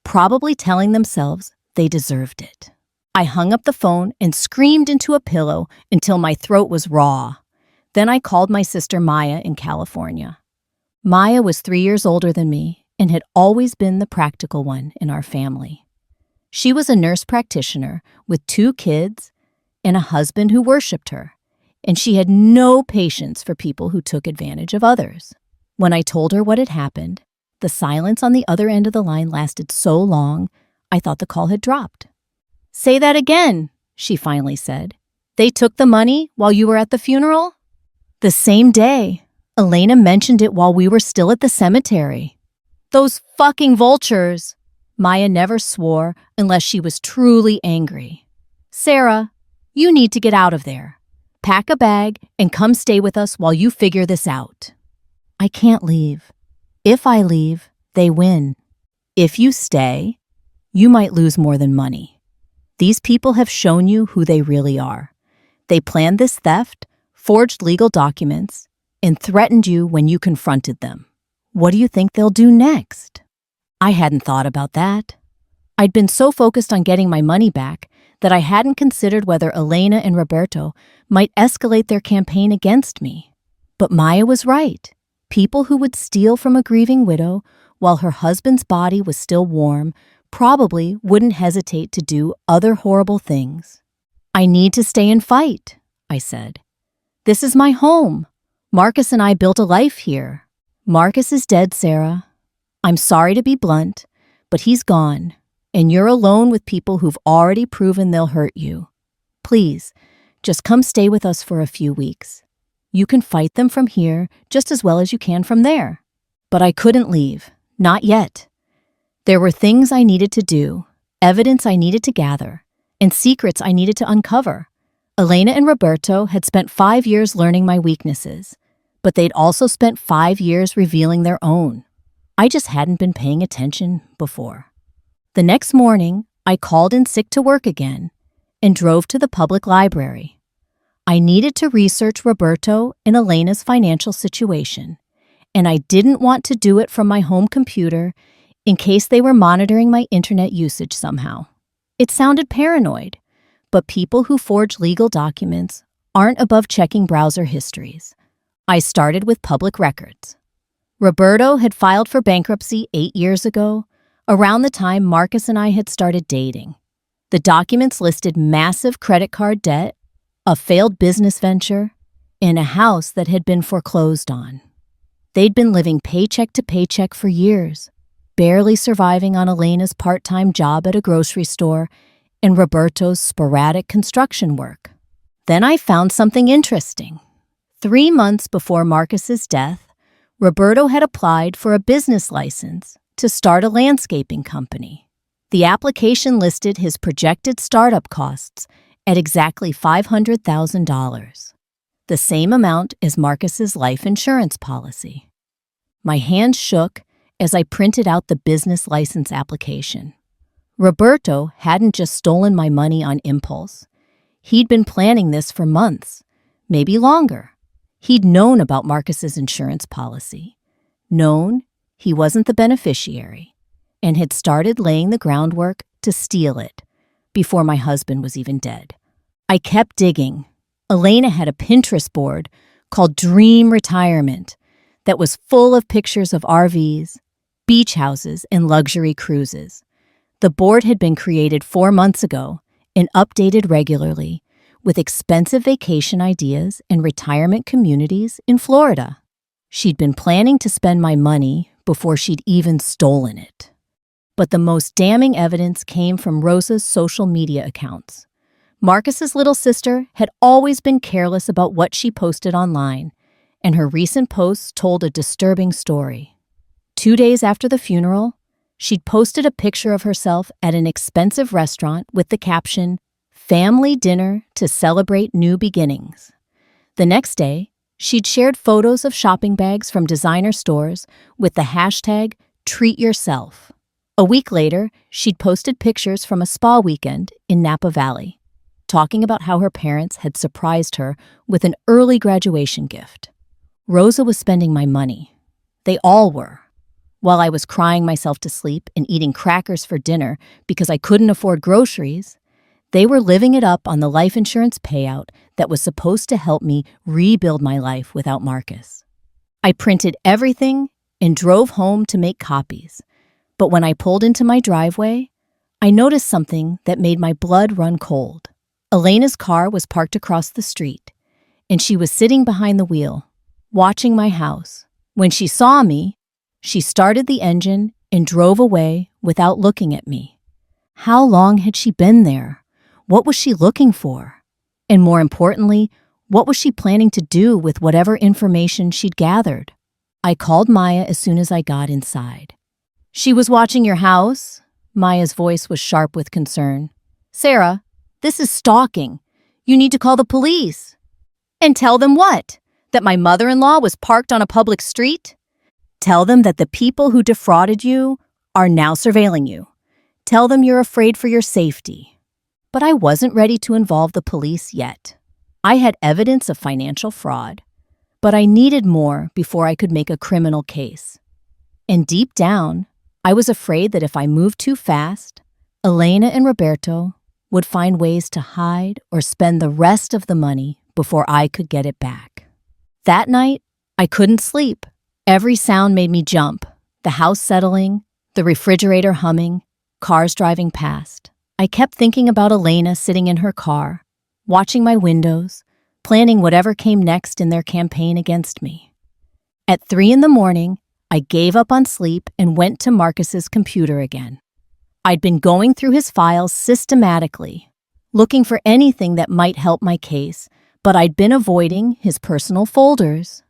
probably telling themselves they deserved it. I hung up the phone and screamed into a pillow until my throat was raw. Then I called my sister Maya in California. Maya was 3 years older than me and had always been the practical one in our family. She was a nurse practitioner with 2 kids and a husband who worshipped her, and she had no patience for people who took advantage of others. When I told her what had happened, the silence on the other end of the line lasted so long, I thought the call had dropped. "Say that again," she finally said. "They took the money while you were at the funeral?" "The same day. Elena mentioned it while we were still at the cemetery." "Those fucking vultures!" Maya never swore unless she was truly angry. "Sarah, you need to get out of there. Pack a bag and come stay with us while you figure this out." "I can't leave. If I leave, they win. If you stay, you might lose more than money. These people have shown you who they really are. They planned this theft, forged legal documents, and threatened you when you confronted them. What do you think they'll do next?" I hadn't thought about that. I'd been so focused on getting my money back that I hadn't considered whether Elena and Roberto might escalate their campaign against me. But Maya was right. People who would steal from a grieving widow while her husband's body was still warm probably wouldn't hesitate to do other horrible things. "I need to stay and fight," I said. "This is my home. Marcus and I built a life here. Marcus is dead, Sarah. I'm sorry to be blunt, but he's gone, and you're alone with people who've already proven they'll hurt you. Please, just come stay with us for a few weeks. You can fight them from here just as well as you can from there." But I couldn't leave, not yet. There were things I needed to do, evidence I needed to gather, and secrets I needed to uncover. Elena and Roberto had spent 5 years learning my weaknesses, but they'd also spent 5 years revealing their own. I just hadn't been paying attention before. The next morning, I called in sick to work again and drove to the public library. I needed to research Roberto and Elena's financial situation, and I didn't want to do it from my home computer in case they were monitoring my internet usage somehow. It sounded paranoid, but people who forge legal documents aren't above checking browser histories. I started with public records. Roberto had filed for bankruptcy 8 years ago, around the time Marcus and I had started dating. The documents listed massive credit card debt, a failed business venture, and a house that had been foreclosed on. They'd been living paycheck to paycheck for years, barely surviving on Elena's part-time job at a grocery store and Roberto's sporadic construction work. Then I found something interesting. 3 months before Marcus's death, Roberto had applied for a business license to start a landscaping company. The application listed his projected startup costs at exactly $500,000, the same amount as Marcus's life insurance policy. My hands shook as I printed out the business license application. Roberto hadn't just stolen my money on impulse. He'd been planning this for months, maybe longer. He'd known about Marcus's insurance policy, known he wasn't the beneficiary, and had started laying the groundwork to steal it before my husband was even dead. I kept digging. Elena had a Pinterest board called Dream Retirement that was full of pictures of RVs, beach houses, and luxury cruises. The board had been created 4 months ago and updated regularly with expensive vacation ideas and retirement communities in Florida. She'd been planning to spend my money before she'd even stolen it. But the most damning evidence came from Rosa's social media accounts. Marcus's little sister had always been careless about what she posted online, and her recent posts told a disturbing story. 2 days after the funeral, she'd posted a picture of herself at an expensive restaurant with the caption, "Family dinner to celebrate new beginnings." The next day, she'd shared photos of shopping bags from designer stores with the hashtag Treat Yourself. A week later, she'd posted pictures from a spa weekend in Napa Valley, talking about how her parents had surprised her with an early graduation gift. Rosa was spending my money. They all were. While I was crying myself to sleep and eating crackers for dinner because I couldn't afford groceries, they were living it up on the life insurance payout that was supposed to help me rebuild my life without Marcus. I printed everything and drove home to make copies. But when I pulled into my driveway, I noticed something that made my blood run cold. Elena's car was parked across the street, and she was sitting behind the wheel, watching my house. When she saw me, she started the engine and drove away without looking at me. How long had she been there? What was she looking for? And more importantly, what was she planning to do with whatever information she'd gathered? I called Maya as soon as I got inside. "She was watching your house?" Maya's voice was sharp with concern. "Sarah, this is stalking. You need to call the police." "And tell them what? That my mother-in-law was parked on a public street?" "Tell them that the people who defrauded you are now surveilling you. Tell them you're afraid for your safety." But I wasn't ready to involve the police yet. I had evidence of financial fraud, but I needed more before I could make a criminal case. And deep down, I was afraid that if I moved too fast, Elena and Roberto would find ways to hide or spend the rest of the money before I could get it back. That night, I couldn't sleep. Every sound made me jump. The house settling, the refrigerator humming, cars driving past. I kept thinking about Elena sitting in her car, watching my windows, planning whatever came next in their campaign against me. At 3 a.m, I gave up on sleep and went to Marcus's computer again. I'd been going through his files systematically, looking for anything that might help my case, but I'd been avoiding his personal folders.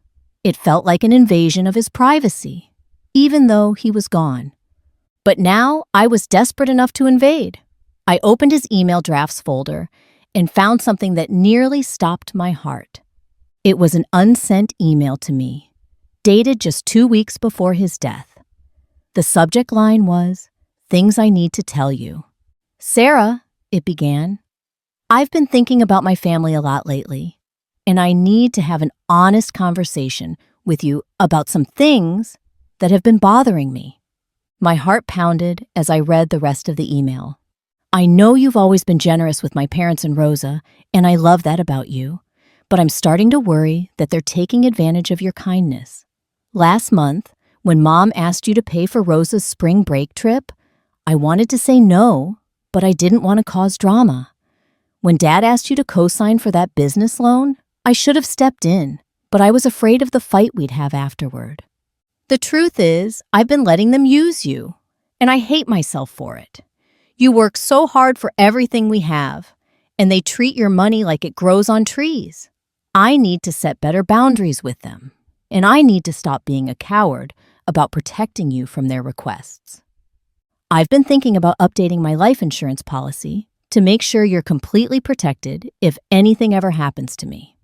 It felt like an invasion of his privacy, even though he was gone. But now I was desperate enough to invade. I opened his email drafts folder and found something that nearly stopped my heart. It was an unsent email to me, dated just 2 weeks before his death. The subject line was, "Things I need to tell you." "Sarah," it began, "I've been thinking about my family a lot lately, and I need to have an honest conversation with you about some things that have been bothering me." My heart pounded as I read the rest of the email. "I know you've always been generous with my parents and Rosa, and I love that about you, but I'm starting to worry that they're taking advantage of your kindness. Last month, when Mom asked you to pay for Rosa's spring break trip, I wanted to say no, but I didn't want to cause drama. When Dad asked you to co-sign for that business loan, I should have stepped in, but I was afraid of the fight we'd have afterward. The truth is, I've been letting them use you, and I hate myself for it. You work so hard for everything we have, and they treat your money like it grows on trees. I need to set better boundaries with them, and I need to stop being a coward about protecting you from their requests. I've been thinking about updating my life insurance policy to make sure you're completely protected if anything ever happens to me.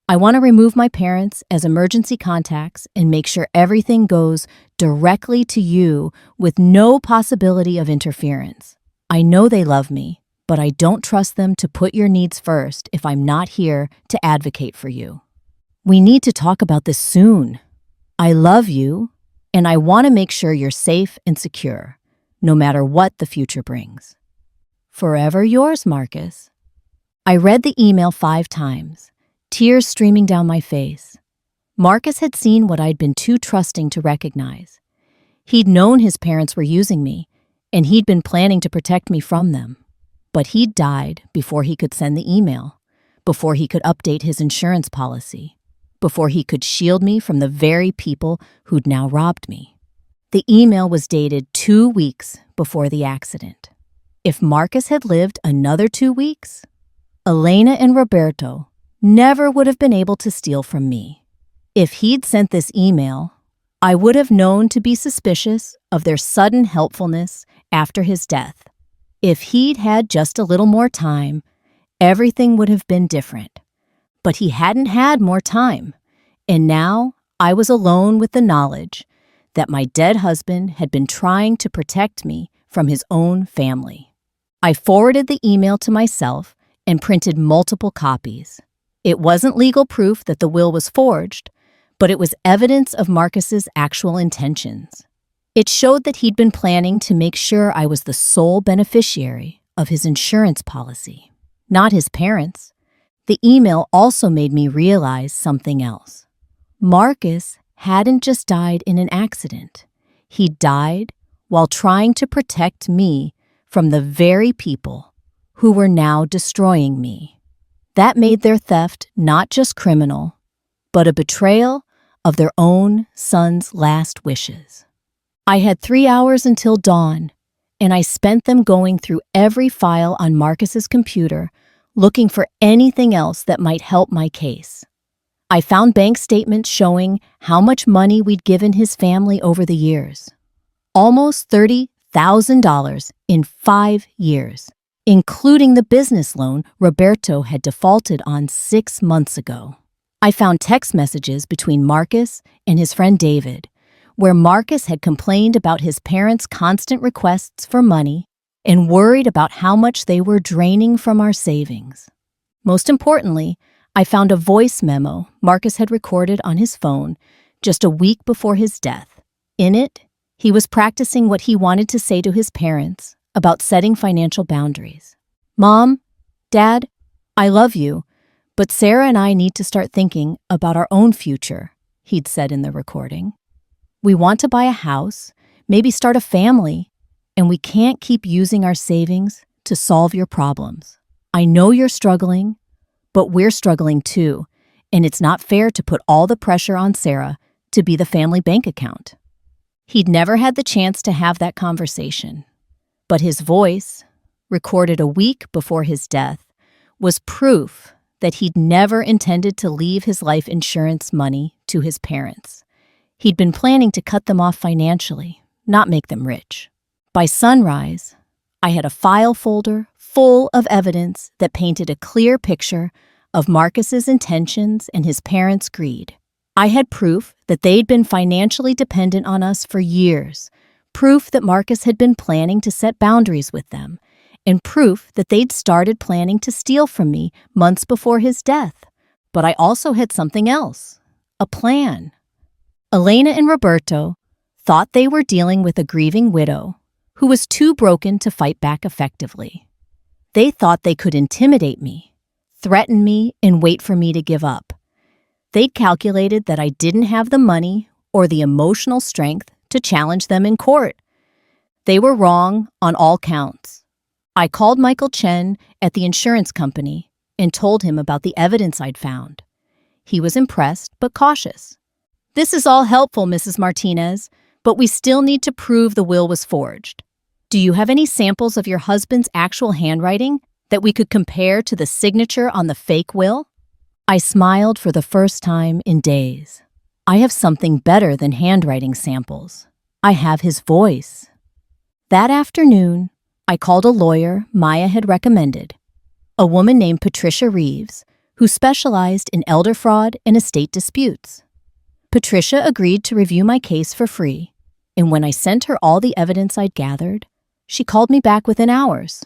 I want to remove my parents as emergency contacts and make sure everything goes directly to you with no possibility of interference. I know they love me, but I don't trust them to put your needs first if I'm not here to advocate for you. We need to talk about this soon. I love you, and I want to make sure you're safe and secure, no matter what the future brings. Forever yours, Marcus. I read the email 5 times, tears streaming down my face. Marcus had seen what I'd been too trusting to recognize. He'd known his parents were using me, and he'd been planning to protect me from them. But he'd died before he could send the email, before he could update his insurance policy, before he could shield me from the very people who'd now robbed me. The email was dated 2 weeks before the accident. If Marcus had lived another 2 weeks, Elena and Roberto never would have been able to steal from me. If he'd sent this email, I would have known to be suspicious of their sudden helpfulness after his death. If he'd had just a little more time, everything would have been different. But he hadn't had more time, and now I was alone with the knowledge that my dead husband had been trying to protect me from his own family. I forwarded the email to myself and printed multiple copies. It wasn't legal proof that the will was forged, but it was evidence of Marcus's actual intentions. It showed that he'd been planning to make sure I was the sole beneficiary of his insurance policy, not his parents. The email also made me realize something else. Marcus hadn't just died in an accident. He died while trying to protect me from the very people who were now destroying me. That made their theft not just criminal, but a betrayal of their own son's last wishes. I had 3 hours until dawn, and I spent them going through every file on Marcus's computer, looking for anything else that might help my case. I found bank statements showing how much money we'd given his family over the years. Almost $30,000 in 5 years, including the business loan Roberto had defaulted on 6 months ago. I found text messages between Marcus and his friend David, where Marcus had complained about his parents' constant requests for money and worried about how much they were draining from our savings. Most importantly, I found a voice memo Marcus had recorded on his phone just a week before his death. In it, he was practicing what he wanted to say to his parents about setting financial boundaries. "Mom, Dad, I love you, but Sarah and I need to start thinking about our own future," he'd said in the recording. "We want to buy a house, maybe start a family, and we can't keep using our savings to solve your problems. I know you're struggling, but we're struggling too, and it's not fair to put all the pressure on Sarah to be the family bank account." He'd never had the chance to have that conversation, but his voice, recorded a week before his death, was proof that he'd never intended to leave his life insurance money to his parents. He'd been planning to cut them off financially, not make them rich. By sunrise, I had a file folder full of evidence that painted a clear picture of Marcus's intentions and his parents' greed. I had proof that they'd been financially dependent on us for years, proof that Marcus had been planning to set boundaries with them, and proof that they'd started planning to steal from me months before his death. But I also had something else, a plan. Elena and Roberto thought they were dealing with a grieving widow who was too broken to fight back effectively. They thought they could intimidate me, threaten me, and wait for me to give up. They'd calculated that I didn't have the money or the emotional strength to challenge them in court. They were wrong on all counts. I called Michael Chen at the insurance company and told him about the evidence I'd found. He was impressed but cautious. "This is all helpful, Mrs. Martinez, but we still need to prove the will was forged. Do you have any samples of your husband's actual handwriting that we could compare to the signature on the fake will?" I smiled for the first time in days. I have something better than handwriting samples. I have his voice. That afternoon, I called a lawyer Maya had recommended, a woman named Patricia Reeves, who specialized in elder fraud and estate disputes. Patricia agreed to review my case for free, and when I sent her all the evidence I'd gathered, she called me back within hours.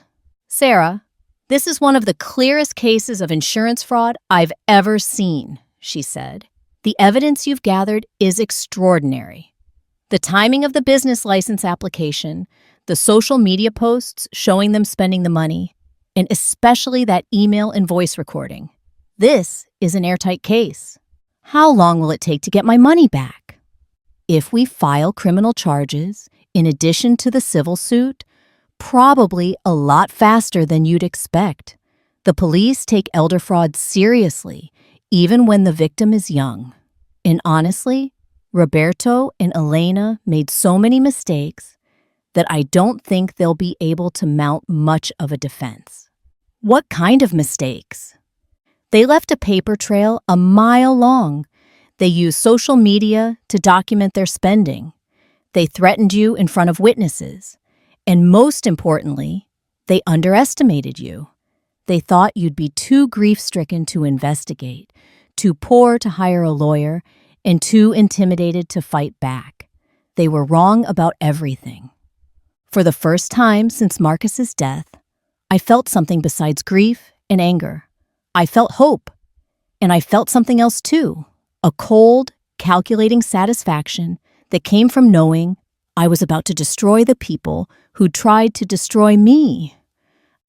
"Sarah, this is one of the clearest cases of insurance fraud I've ever seen," she said. "The evidence you've gathered is extraordinary. The timing of the business license application, the social media posts showing them spending the money, and especially that email and voice recording. This is an airtight case. How long will it take to get my money back? If we file criminal charges, in addition to the civil suit, probably a lot faster than you'd expect. The police take elder fraud seriously, even when the victim is young. And honestly, Roberto and Elena made so many mistakes that I don't think they'll be able to mount much of a defense." "What kind of mistakes?" "They left a paper trail a mile long. They used social media to document their spending. They threatened you in front of witnesses. And most importantly, they underestimated you. They thought you'd be too grief-stricken to investigate, too poor to hire a lawyer, and too intimidated to fight back. They were wrong about everything." For the first time since Marcus's death, I felt something besides grief and anger. I felt hope. And I felt something else too, a cold, calculating satisfaction that came from knowing I was about to destroy the people who tried to destroy me.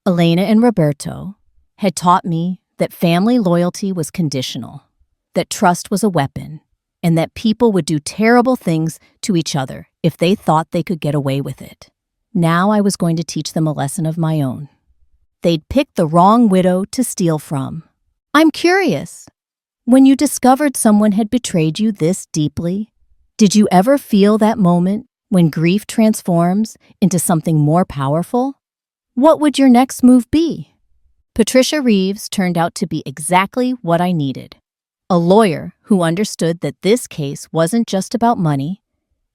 Elena and Roberto had taught me that family loyalty was conditional, that trust was a weapon, and that people would do terrible things to each other if they thought they could get away with it. Now I was going to teach them a lesson of my own. They'd picked the wrong widow to steal from. I'm curious, when you discovered someone had betrayed you this deeply, did you ever feel that moment when grief transforms into something more powerful? What would your next move be? Patricia Reeves turned out to be exactly what I needed. A lawyer who understood that this case wasn't just about money,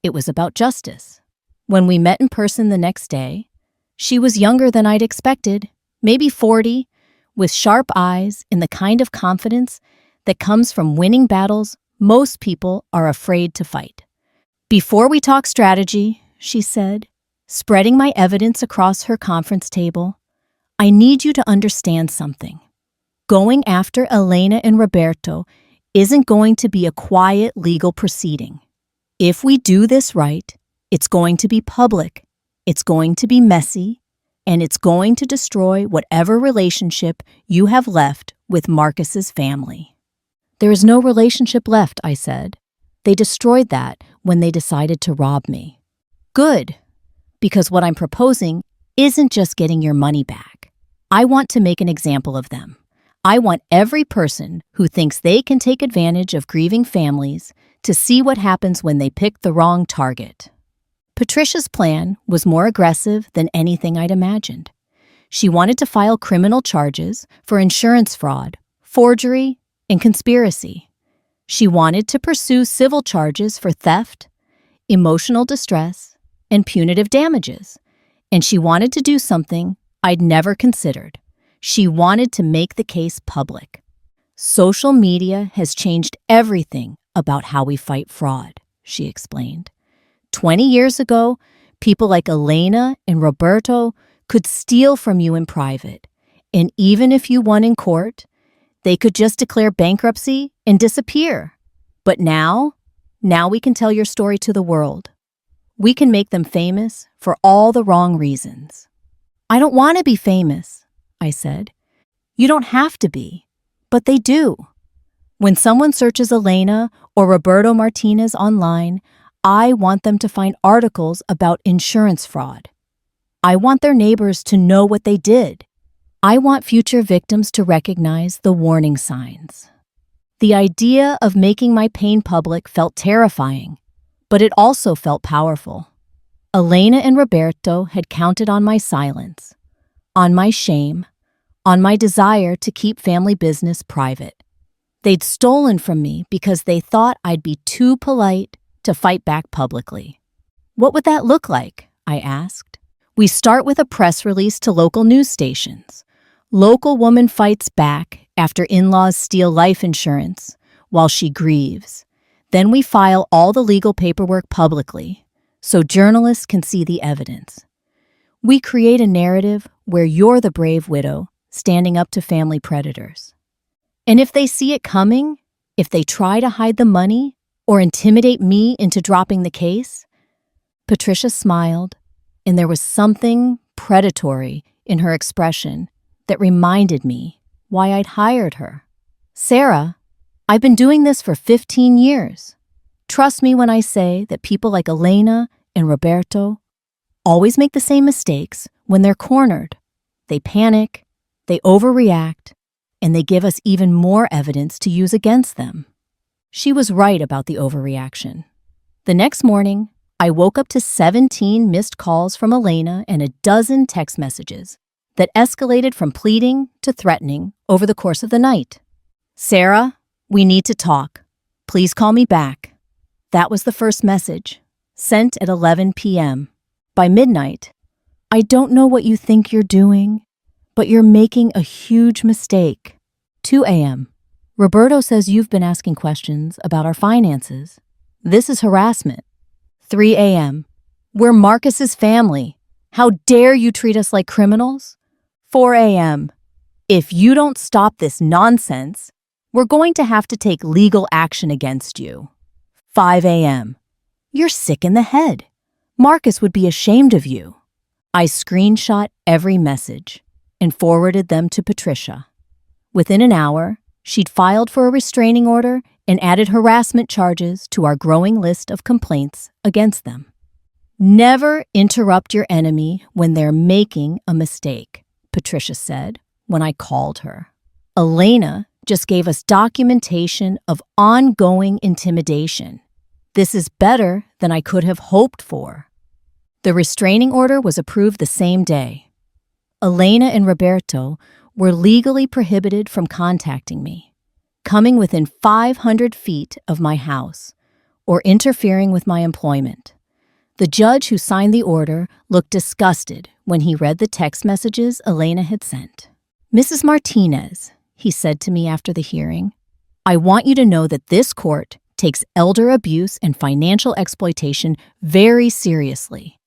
it was about justice. When we met in person the next day, she was younger than I'd expected, maybe 40, with sharp eyes and the kind of confidence that comes from winning battles most people are afraid to fight. "Before we talk strategy," she said, spreading my evidence across her conference table, "I need you to understand something. Going after Elena and Roberto isn't going to be a quiet legal proceeding. If we do this right, it's going to be public, it's going to be messy, and it's going to destroy whatever relationship you have left with Marcus's family." "There is no relationship left," I said. "They destroyed that when they decided to rob me." "Good, because what I'm proposing isn't just getting your money back. I want to make an example of them. I want every person who thinks they can take advantage of grieving families to see what happens when they pick the wrong target." Patricia's plan was more aggressive than anything I'd imagined. She wanted to file criminal charges for insurance fraud, forgery, and conspiracy. She wanted to pursue civil charges for theft, emotional distress, and punitive damages. And she wanted to do something I'd never considered. She wanted to make the case public. "Social media has changed everything about how we fight fraud," she explained. 20 years ago, people like Elena and Roberto could steal from you in private, and even if you won in court, they could just declare bankruptcy and disappear. But now we can tell your story to the world. We can make them famous for all the wrong reasons. "I don't want to be famous," I said. "You don't have to be, but they do. When someone searches Elena or Roberto Martinez online, I want them to find articles about insurance fraud. I want their neighbors to know what they did. I want future victims to recognize the warning signs." The idea of making my pain public felt terrifying, but it also felt powerful. Elena and Roberto had counted on my silence, on my shame, on my desire to keep family business private. They'd stolen from me because they thought I'd be too polite to fight back publicly. "What would that look like?" I asked. "We start with a press release to local news stations. Local woman fights back After in-laws steal life insurance while she grieves, then we file all the legal paperwork publicly so journalists can see the evidence. We create a narrative where you're the brave widow standing up to family predators. And if they see it coming, if they try to hide the money or intimidate me into dropping the case, Patricia smiled, and there was something predatory in her expression that reminded me why I'd hired her. Sarah, I've been doing this for 15 years. Trust me when I say that people like Elena and Roberto always make the same mistakes when they're cornered. They panic, they overreact, and they give us even more evidence to use against them. She was right about the overreaction. The next morning, I woke up to 17 missed calls from Elena and a dozen text messages that escalated from pleading to threatening over the course of the night. Sarah, we need to talk. Please call me back. That was the first message, sent at 11 p.m. By midnight, I don't know what you think you're doing, but you're making a huge mistake. 2 a.m. Roberto says you've been asking questions about our finances. This is harassment. 3 a.m. We're Marcus's family. How dare you treat us like criminals? 4 a.m. If you don't stop this nonsense, we're going to have to take legal action against you. 5 a.m. You're sick in the head. Marcus would be ashamed of you. I screenshot every message and forwarded them to Patricia. Within an hour, she'd filed for a restraining order and added harassment charges to our growing list of complaints against them. Never interrupt your enemy when they're making a mistake, Patricia said when I called her. Elena just gave us documentation of ongoing intimidation. This is better than I could have hoped for. The restraining order was approved the same day. Elena and Roberto were legally prohibited from contacting me, coming within 500 feet of my house, or interfering with my employment. The judge who signed the order looked disgusted when he read the text messages Elena had sent. Mrs. Martinez, he said to me after the hearing, I want you to know that this court takes elder abuse and financial exploitation very seriously.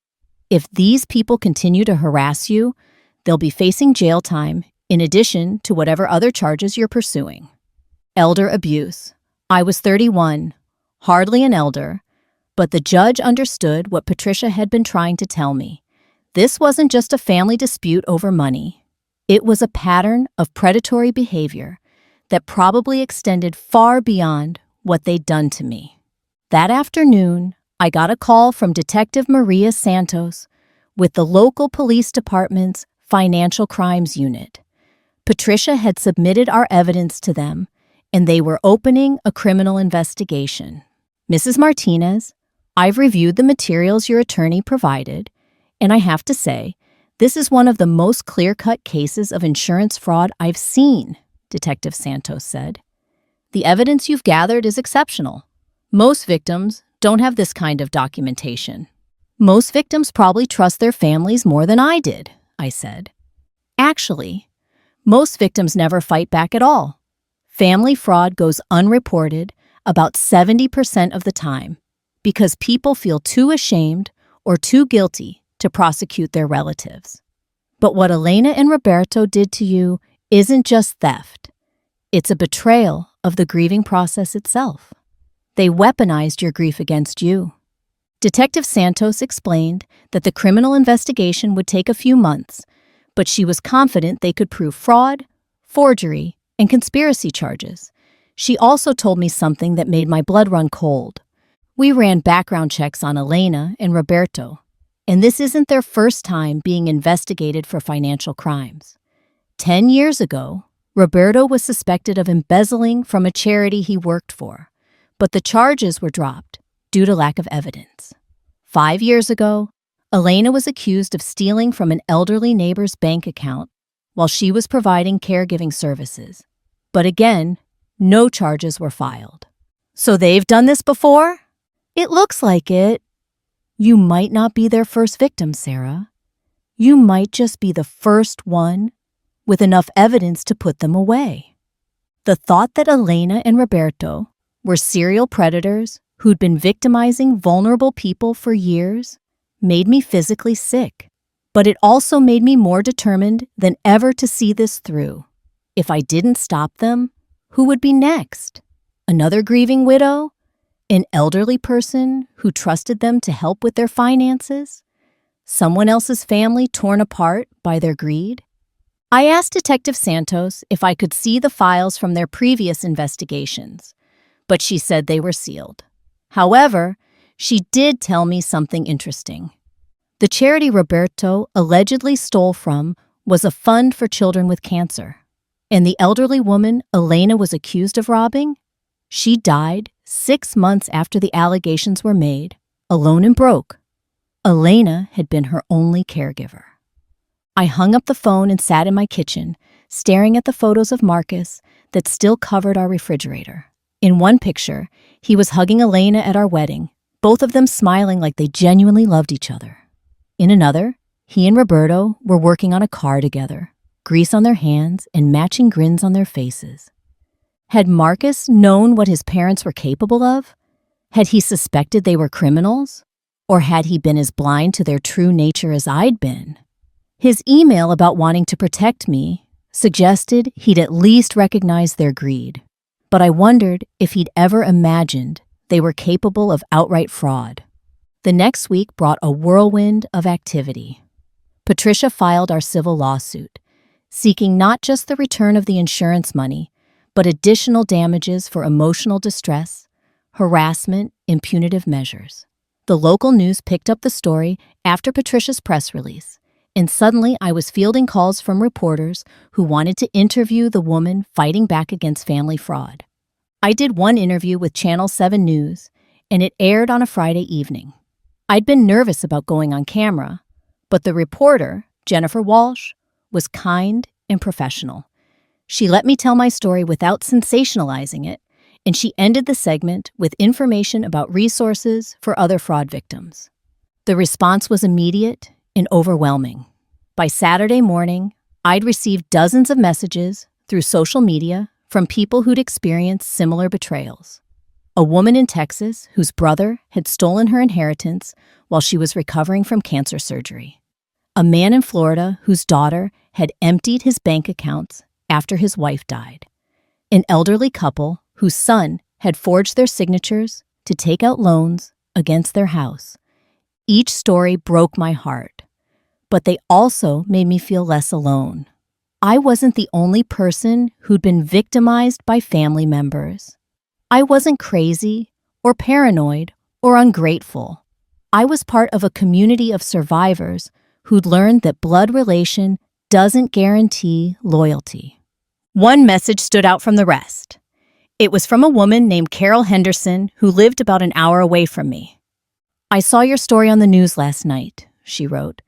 If these people continue to harass you, they'll be facing jail time in addition to whatever other charges you're pursuing. Elder abuse. I was 31, hardly an elder, but the judge understood what Patricia had been trying to tell me. This wasn't just a family dispute over money. It was a pattern of predatory behavior that probably extended far beyond what they'd done to me. That afternoon, I got a call from Detective Maria Santos with the local police department's Financial Crimes Unit. Patricia had submitted our evidence to them, and they were opening a criminal investigation. Mrs. Martinez, I've reviewed the materials your attorney provided, and I have to say, this is one of the most clear-cut cases of insurance fraud I've seen, Detective Santos said. The evidence you've gathered is exceptional. Most victims don't have this kind of documentation. Most victims probably trust their families more than I did, I said. Actually, most victims never fight back at all. Family fraud goes unreported about 70% of the time because people feel too ashamed or too guilty to prosecute their relatives. But what Elena and Roberto did to you isn't just theft. It's a betrayal of the grieving process itself. They weaponized your grief against you. Detective Santos explained that the criminal investigation would take a few months, but she was confident they could prove fraud, forgery, and conspiracy charges. She also told me something that made my blood run cold. We ran background checks on Elena and Roberto, and this isn't their first time being investigated for financial crimes. 10 years ago, Roberto was suspected of embezzling from a charity he worked for, but the charges were dropped due to lack of evidence. 5 years ago, Elena was accused of stealing from an elderly neighbor's bank account while she was providing caregiving services. But again, no charges were filed. So they've done this before? It looks like it. You might not be their first victim, Sarah. You might just be the first one with enough evidence to put them away. The thought that Elena and Roberto were serial predators who'd been victimizing vulnerable people for years made me physically sick. But it also made me more determined than ever to see this through. If I didn't stop them, who would be next? Another grieving widow? An elderly person who trusted them to help with their finances? Someone else's family torn apart by their greed? I asked Detective Santos if I could see the files from their previous investigations, but she said they were sealed. However, she did tell me something interesting. The charity Roberto allegedly stole from was a fund for children with cancer, and the elderly woman Elena was accused of robbing, she died 6 months after the allegations were made, alone and broke. Elena had been her only caregiver. I hung up the phone and sat in my kitchen, staring at the photos of Marcus that still covered our refrigerator. In one picture, he was hugging Elena at our wedding, both of them smiling like they genuinely loved each other. In another, he and Roberto were working on a car together, grease on their hands and matching grins on their faces. Had Marcus known what his parents were capable of? Had he suspected they were criminals? Or had he been as blind to their true nature as I'd been? His email about wanting to protect me suggested he'd at least recognize their greed, but I wondered if he'd ever imagined they were capable of outright fraud. The next week brought a whirlwind of activity. Patricia filed our civil lawsuit, seeking not just the return of the insurance money, but additional damages for emotional distress, harassment, and punitive measures. The local news picked up the story after Patricia's press release, and suddenly I was fielding calls from reporters who wanted to interview the woman fighting back against family fraud. I did one interview with Channel 7 News, and it aired on a Friday evening. I'd been nervous about going on camera, but the reporter, Jennifer Walsh, was kind and professional. She let me tell my story without sensationalizing it, and she ended the segment with information about resources for other fraud victims. The response was immediate and overwhelming. By Saturday morning, I'd received dozens of messages through social media from people who'd experienced similar betrayals. A woman in Texas whose brother had stolen her inheritance while she was recovering from cancer surgery. A man in Florida whose daughter had emptied his bank accounts after his wife died. An elderly couple whose son had forged their signatures to take out loans against their house. Each story broke my heart, but they also made me feel less alone. I wasn't the only person who'd been victimized by family members. I wasn't crazy or paranoid or ungrateful. I was part of a community of survivors who'd learned that blood relation doesn't guarantee loyalty. One message stood out from the rest. It was from a woman named Carol Henderson who lived about an hour away from me. "I saw your story on the news last night," she wrote.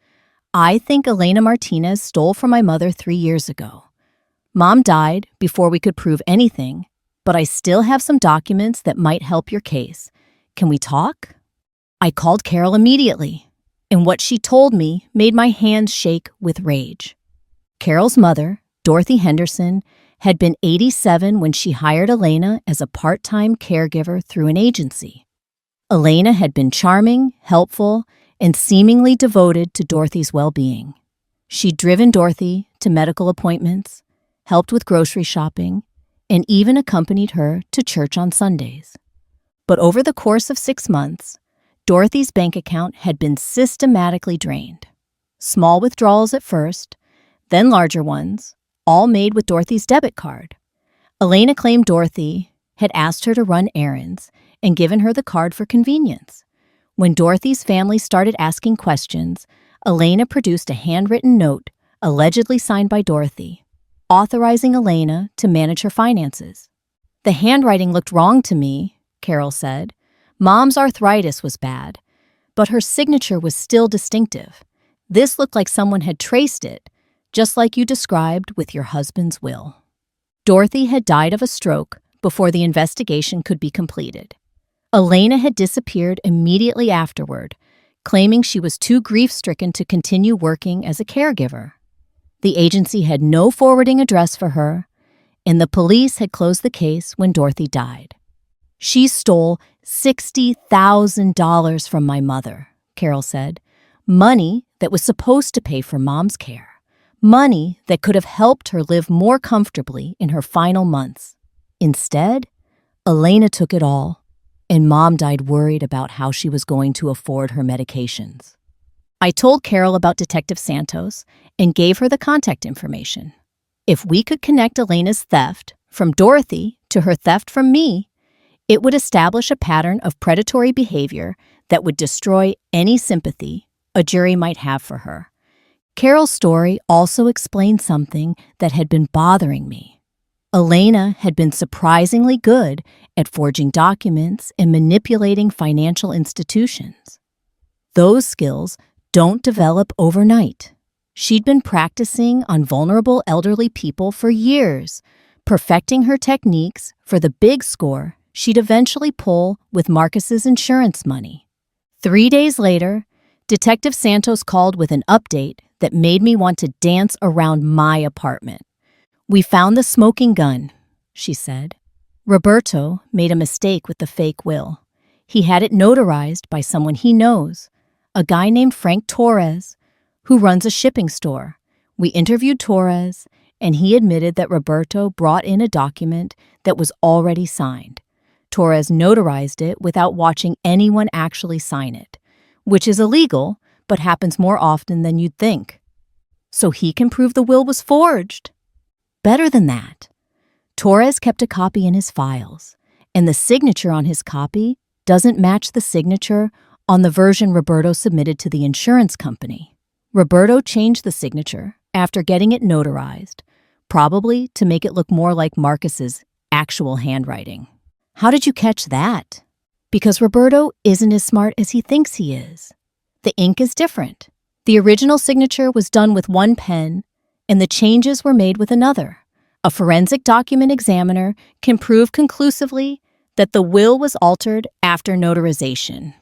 "I think Elena Martinez stole from my mother 3 years ago. Mom died before we could prove anything, but I still have some documents that might help your case. Can we talk?" I called Carol immediately, and what she told me made my hands shake with rage. Carol's mother, Dorothy Henderson, had been 87 when she hired Elena as a part-time caregiver through an agency. Elena had been charming, helpful, and seemingly devoted to Dorothy's well-being. She'd driven Dorothy to medical appointments, helped with grocery shopping, and even accompanied her to church on Sundays. But over the course of 6 months, Dorothy's bank account had been systematically drained. Small withdrawals at first, then larger ones, all made with Dorothy's debit card. Elena claimed Dorothy had asked her to run errands and given her the card for convenience. When Dorothy's family started asking questions, Elena produced a handwritten note, allegedly signed by Dorothy, authorizing Elena to manage her finances. "The handwriting looked wrong to me," Carol said. "Mom's arthritis was bad, but her signature was still distinctive. This looked like someone had traced it, just like you described with your husband's will." Dorothy had died of a stroke before the investigation could be completed. Elena had disappeared immediately afterward, claiming she was too grief-stricken to continue working as a caregiver. The agency had no forwarding address for her, and the police had closed the case when Dorothy died. She stole $60,000 from my mother, Carol said. Money that was supposed to pay for Mom's care. Money that could have helped her live more comfortably in her final months. Instead, Elena took it all, and Mom died worried about how she was going to afford her medications. I told Carol about Detective Santos and gave her the contact information. If we could connect Elena's theft from Dorothy to her theft from me, it would establish a pattern of predatory behavior that would destroy any sympathy a jury might have for her. Carol's story also explained something that had been bothering me. Elena had been surprisingly good at forging documents and manipulating financial institutions. Those skills don't develop overnight. She'd been practicing on vulnerable elderly people for years, perfecting her techniques for the big score she'd eventually pull with Marcus's insurance money. 3 days later, Detective Santos called with an update that made me want to dance around my apartment. "We found the smoking gun," she said. "Roberto made a mistake with the fake will. He had it notarized by someone he knows, a guy named Frank Torres, who runs a shipping store. We interviewed Torres, and he admitted that Roberto brought in a document that was already signed. Torres notarized it without watching anyone actually sign it, which is illegal, but happens more often than you'd think. So he can prove the will was forged. Better than that, Torres kept a copy in his files, and the signature on his copy doesn't match the signature on the version Roberto submitted to the insurance company. Roberto changed the signature after getting it notarized, probably to make it look more like Marcus's actual handwriting. How did you catch that? Because Roberto isn't as smart as he thinks he is. The ink is different. The original signature was done with one pen, and the changes were made with another. A forensic document examiner can prove conclusively that the will was altered after notarization.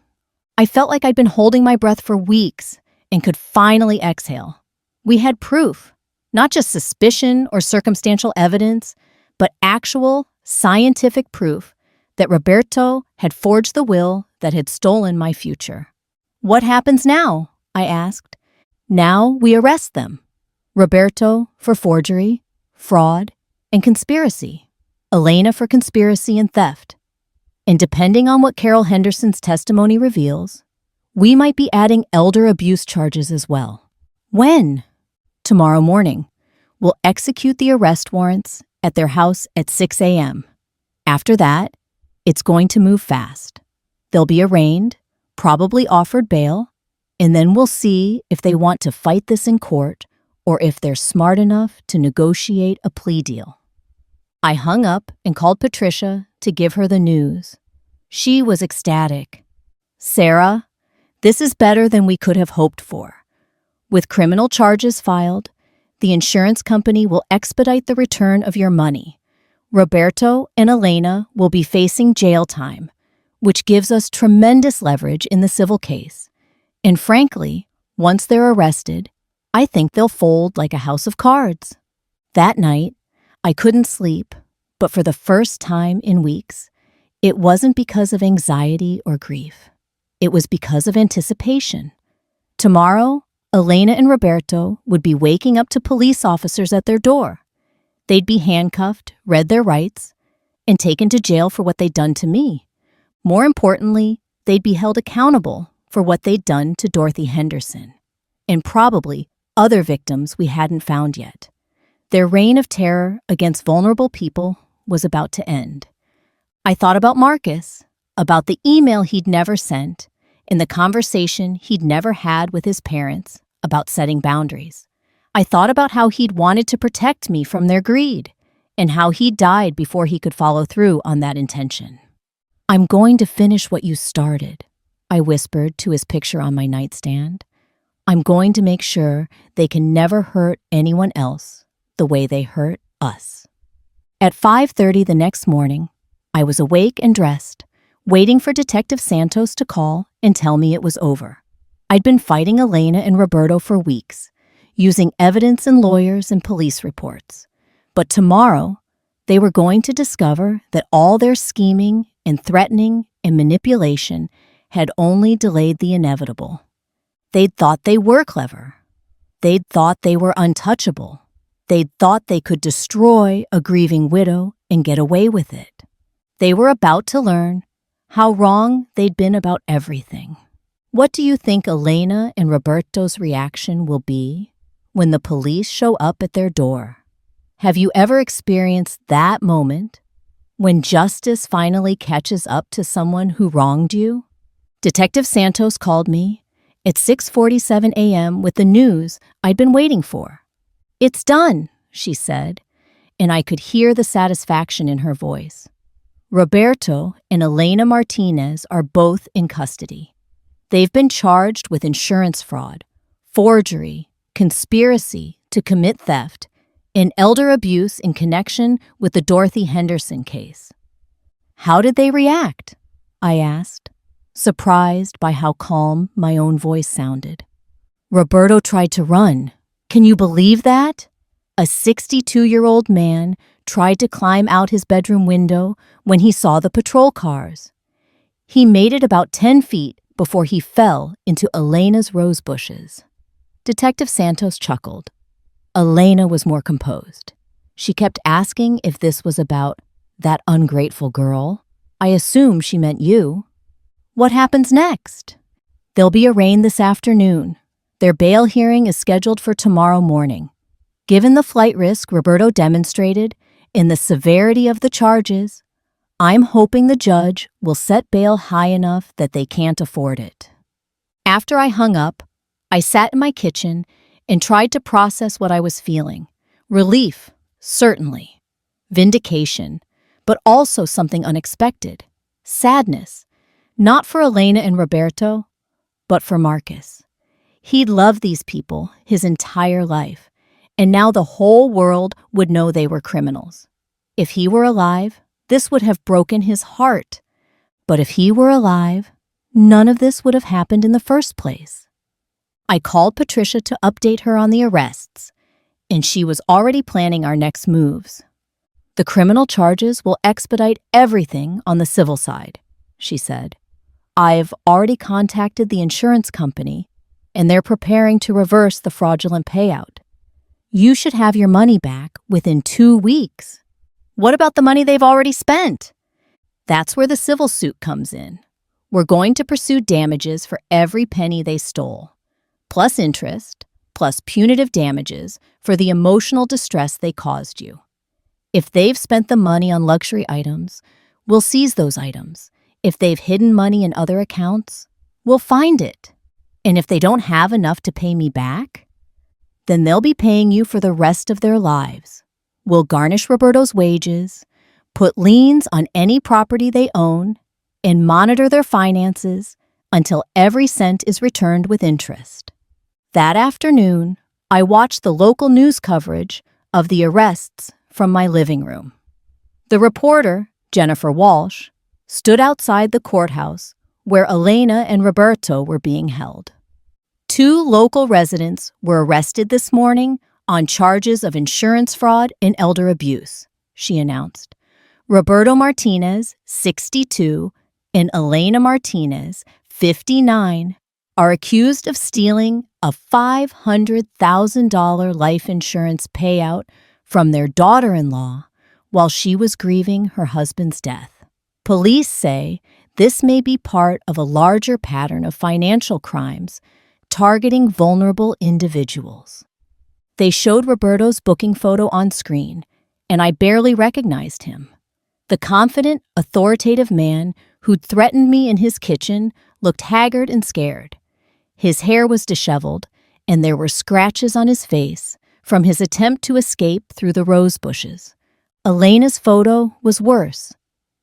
I felt like I'd been holding my breath for weeks and could finally exhale. We had proof, not just suspicion or circumstantial evidence, but actual scientific proof that Roberto had forged the will that had stolen my future. "What happens now?" I asked. "Now we arrest them. Roberto for forgery, fraud, and conspiracy. Elena for conspiracy and theft. And depending on what Carol Henderson's testimony reveals, we might be adding elder abuse charges as well." "When?" "Tomorrow morning. We'll execute the arrest warrants at their house at 6 a.m. After that, it's going to move fast. They'll be arraigned, probably offered bail, and then we'll see if they want to fight this in court or if they're smart enough to negotiate a plea deal." I hung up and called Patricia to give her the news. She was ecstatic. "Sarah, this is better than we could have hoped for. With criminal charges filed, the insurance company will expedite the return of your money. Roberto and Elena will be facing jail time, which gives us tremendous leverage in the civil case. And frankly, once they're arrested, I think they'll fold like a house of cards." That night, I couldn't sleep, but for the first time in weeks, it wasn't because of anxiety or grief. It was because of anticipation. Tomorrow, Elena and Roberto would be waking up to police officers at their door. They'd be handcuffed, read their rights, and taken to jail for what they'd done to me. More importantly, they'd be held accountable for what they'd done to Dorothy Henderson, and probably other victims we hadn't found yet. Their reign of terror against vulnerable people was about to end. I thought about Marcus, about the email he'd never sent, and the conversation he'd never had with his parents about setting boundaries. I thought about how he'd wanted to protect me from their greed, and how he died before he could follow through on that intention. "I'm going to finish what you started," I whispered to his picture on my nightstand. "I'm going to make sure they can never hurt anyone else the way they hurt us." At 5:30 the next morning, I was awake and dressed, waiting for Detective Santos to call and tell me it was over. I'd been fighting Elena and Roberto for weeks, using evidence and lawyers and police reports. But tomorrow, They were going to discover that all their scheming and threatening and manipulation had only delayed the inevitable. They'd thought they were clever. They'd thought they were untouchable. They'd thought they could destroy a grieving widow and get away with it. They were about to learn how wrong they'd been about everything. What do you think Elena and Roberto's reaction will be when the police show up at their door? Have you ever experienced that moment when justice finally catches up to someone who wronged you? Detective Santos called me at 6:47 a.m. with the news I'd been waiting for. "It's done," she said, and I could hear the satisfaction in her voice. Roberto and Elena Martinez are both in custody. They've been charged with insurance fraud, forgery, conspiracy to commit theft, and elder abuse in connection with the Dorothy Henderson case. "How did they react?" I asked, surprised by how calm my own voice sounded. "Roberto tried to run. Can you believe that? A 62-year-old man tried to climb out his bedroom window when he saw the patrol cars. He made it about 10 feet before he fell into Elena's rose bushes." Detective Santos chuckled. Elena was more composed. She kept asking if this was about that ungrateful girl. I assume she meant you. "What happens next?" "They'll be arraigned this afternoon. Their bail hearing is scheduled for tomorrow morning. Given the flight risk Roberto demonstrated and the severity of the charges, I'm hoping the judge will set bail high enough that they can't afford it." After I hung up, I sat in my kitchen and tried to process what I was feeling. Relief, certainly. Vindication, but also something unexpected. Sadness, not for Elena and Roberto, but for Marcus. He'd loved these people his entire life, and now the whole world would know they were criminals. If he were alive, this would have broken his heart. But if he were alive, none of this would have happened in the first place. I called Patricia to update her on the arrests, and she was already planning our next moves. "The criminal charges will expedite everything on the civil side," she said. "I've already contacted the insurance company, and they're preparing to reverse the fraudulent payout. You should have your money back within 2 weeks." "What about the money they've already spent?" "That's where the civil suit comes in. We're going to pursue damages for every penny they stole, plus interest, plus punitive damages for the emotional distress they caused you. If they've spent the money on luxury items, we'll seize those items. If they've hidden money in other accounts, we'll find it. And if they don't have enough to pay me back, then they'll be paying you for the rest of their lives. We'll garnish Roberto's wages, put liens on any property they own, and monitor their finances until every cent is returned with interest." That afternoon, I watched the local news coverage of the arrests from my living room. The reporter, Jennifer Walsh, stood outside the courthouse where Elena and Roberto were being held. 2 local residents were arrested this morning on charges of insurance fraud and elder abuse, she announced. Roberto Martinez, 62, and Elena Martinez, 59, are accused of stealing a $500,000 life insurance payout from their daughter-in-law while she was grieving her husband's death. Police say this may be part of a larger pattern of financial crimes targeting vulnerable individuals. They showed Roberto's booking photo on screen, and I barely recognized him. The confident, authoritative man who'd threatened me in his kitchen looked haggard and scared. His hair was disheveled, and there were scratches on his face from his attempt to escape through the rose bushes. Elena's photo was worse.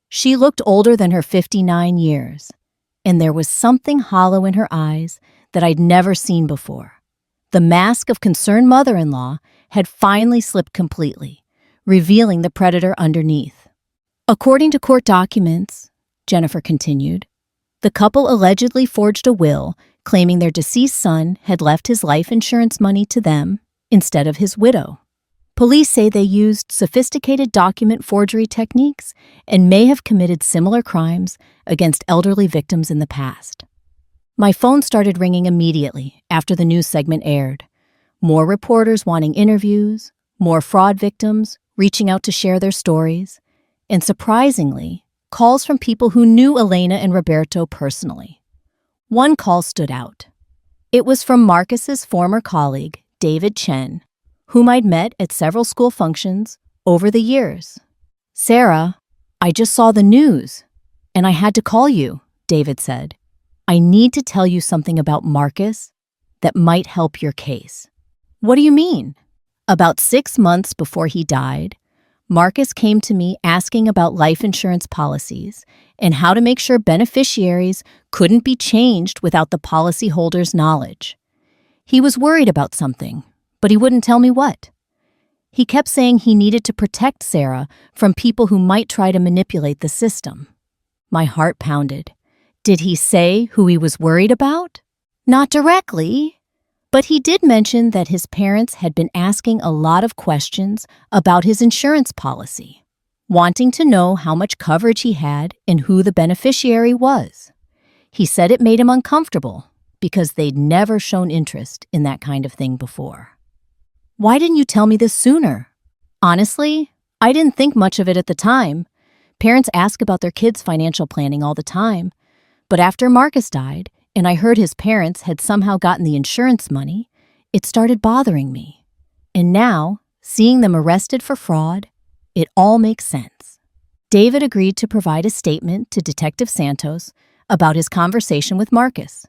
She looked older than her 59 years, and there was something hollow in her eyes that I'd never seen before. The mask of concerned mother-in-law had finally slipped completely, revealing the predator underneath. According to court documents, Jennifer continued, the couple allegedly forged a will claiming their deceased son had left his life insurance money to them instead of his widow. Police say they used sophisticated document forgery techniques and may have committed similar crimes against elderly victims in the past. My phone started ringing immediately after the news segment aired. More reporters wanting interviews, more fraud victims reaching out to share their stories, and surprisingly, calls from people who knew Elena and Roberto personally. One call stood out. It was from Marcus's former colleague, David Chen, whom I'd met at several school functions over the years. "Sarah, I just saw the news, and I had to call you," David said. "I need to tell you something about Marcus that might help your case." "What do you mean?" "About 6 months before he died, Marcus came to me asking about life insurance policies and how to make sure beneficiaries couldn't be changed without the policyholder's knowledge. He was worried about something, but he wouldn't tell me what. He kept saying he needed to protect Sarah from people who might try to manipulate the system." My heart pounded. Did he say who he was worried about? "Not directly, but he did mention that his parents had been asking a lot of questions about his insurance policy, wanting to know how much coverage he had and who the beneficiary was. He said it made him uncomfortable because they'd never shown interest in that kind of thing before." "Why didn't you tell me this sooner?" "Honestly, I didn't think much of it at the time. Parents ask about their kids' financial planning all the time. But after Marcus died, and I heard his parents had somehow gotten the insurance money, it started bothering me. And now, seeing them arrested for fraud, it all makes sense." David agreed to provide a statement to Detective Santos about his conversation with Marcus.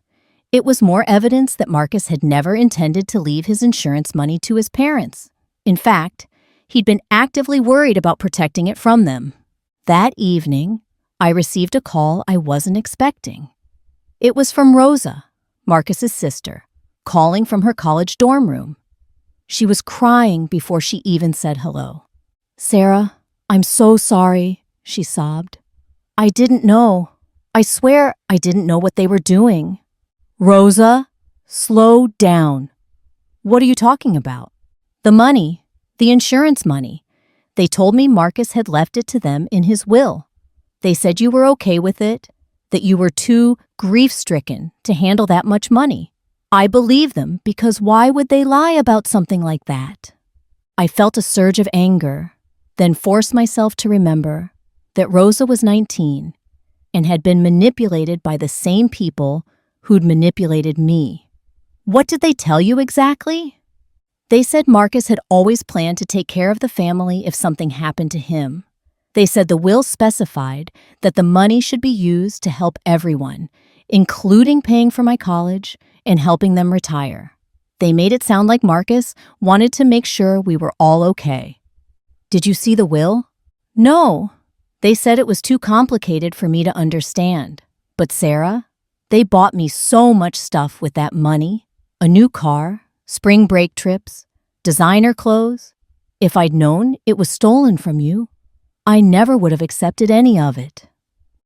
It was more evidence that Marcus had never intended to leave his insurance money to his parents. In fact, he'd been actively worried about protecting it from them. That evening, I received a call I wasn't expecting. It was from Rosa, Marcus's sister, calling from her college dorm room. She was crying before she even said hello. "Sarah, I'm so sorry," she sobbed. "I didn't know. I swear I didn't know what they were doing." "Rosa, slow down. What are you talking about?" "The money, the insurance money. They told me Marcus had left it to them in his will. They said you were okay with it, that you were too grief-stricken to handle that much money. I believe them because why would they lie about something like that?" I felt a surge of anger, then forced myself to remember that Rosa was 19 and had been manipulated by the same people who'd manipulated me. "What did they tell you exactly?" "They said Marcus had always planned to take care of the family if something happened to him. They said the will specified that the money should be used to help everyone, including paying for my college and helping them retire. They made it sound like Marcus wanted to make sure we were all okay." "Did you see the will?" "No. They said it was too complicated for me to understand. But Sarah, they bought me so much stuff with that money. A new car, spring break trips, designer clothes. If I'd known it was stolen from you, I never would have accepted any of it."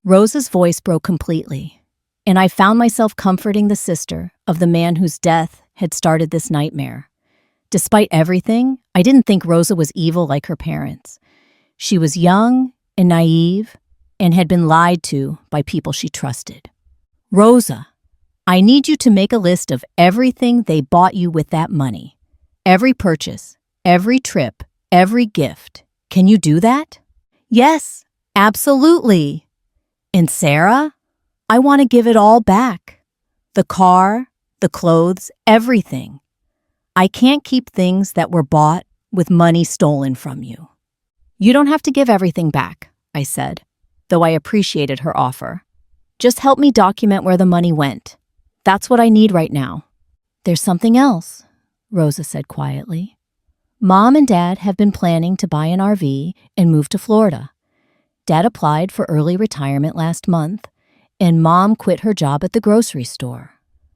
Rosa's voice broke completely, and I found myself comforting the sister of the man whose death had started this nightmare. Despite everything, I didn't think Rosa was evil like her parents. She was young and naive and had been lied to by people she trusted. "Rosa, I need you to make a list of everything they bought you with that money. Every purchase, every trip, every gift. Can you do that?" "Yes, absolutely." "And Sarah, I want to give it all back. The car, the clothes, everything. I can't keep things that were bought with money stolen from you." "You don't have to give everything back," I said, though I appreciated her offer. "Just help me document where the money went. That's what I need right now." "There's something else," Rosa said quietly. "Mom and Dad have been planning to buy an RV and move to Florida. Dad applied for early retirement last month, and Mom quit her job at the grocery store.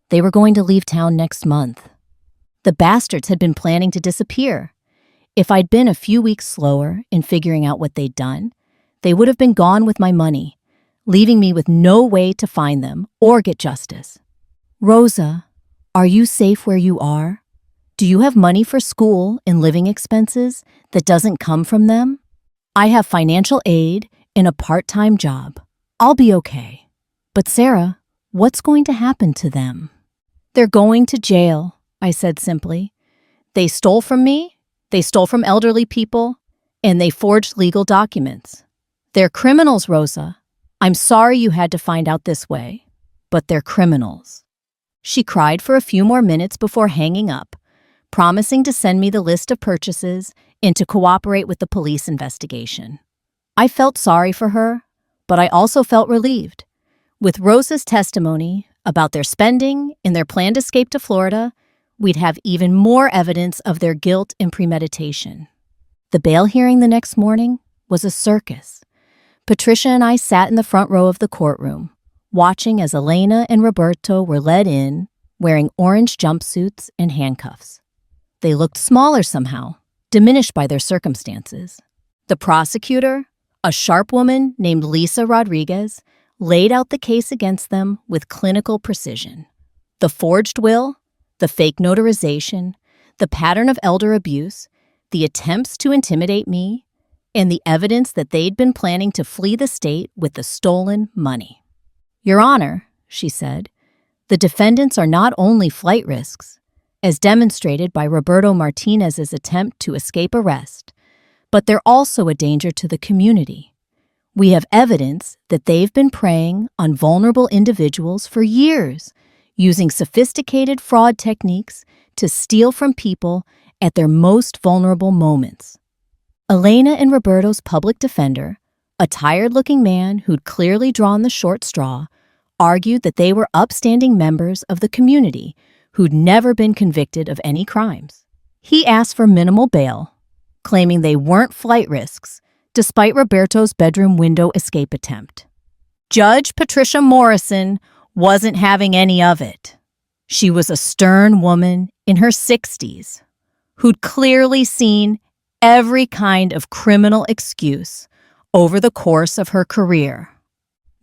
They were going to leave town next month. The bastards had been planning to disappear. If I'd been a few weeks slower in figuring out what they'd done, they would have been gone with my money, leaving me with no way to find them or get justice. Rosa, are you safe where you are? Do you have money for school and living expenses that doesn't come from them? I have financial aid and a part-time job. I'll be okay. But Sarah, what's going to happen to them? They're going to jail, I said simply. They stole from me, they stole from elderly people, and they forged legal documents. They're criminals, Rosa. I'm sorry you had to find out this way, but they're criminals. She cried for a few more minutes before hanging up, promising to send me the list of purchases and to cooperate with the police investigation. I felt sorry for her, but I also felt relieved. With Rosa's testimony about their spending and their planned escape to Florida, we'd have even more evidence of their guilt and premeditation. The bail hearing the next morning was a circus. Patricia and I sat in the front row of the courtroom, watching as Elena and Roberto were led in, wearing orange jumpsuits and handcuffs. They looked smaller somehow, diminished by their circumstances. The prosecutor, a sharp woman named Lisa Rodriguez, laid out the case against them with clinical precision. The forged will, the fake notarization, the pattern of elder abuse, the attempts to intimidate me, and the evidence that they'd been planning to flee the state with the stolen money. Your Honor, she said, the defendants are not only flight risks, as demonstrated by Roberto Martinez's attempt to escape arrest, but they're also a danger to the community. We have evidence that they've been preying on vulnerable individuals for years, using sophisticated fraud techniques to steal from people at their most vulnerable moments. Elena and Roberto's public defender, a tired-looking man who'd clearly drawn the short straw, argued that they were upstanding members of the community who'd never been convicted of any crimes. He asked for minimal bail, claiming they weren't flight risks, despite Roberto's bedroom window escape attempt. Judge Patricia Morrison wasn't having any of it. She was a stern woman in her 60s who'd clearly seen every kind of criminal excuse over the course of her career.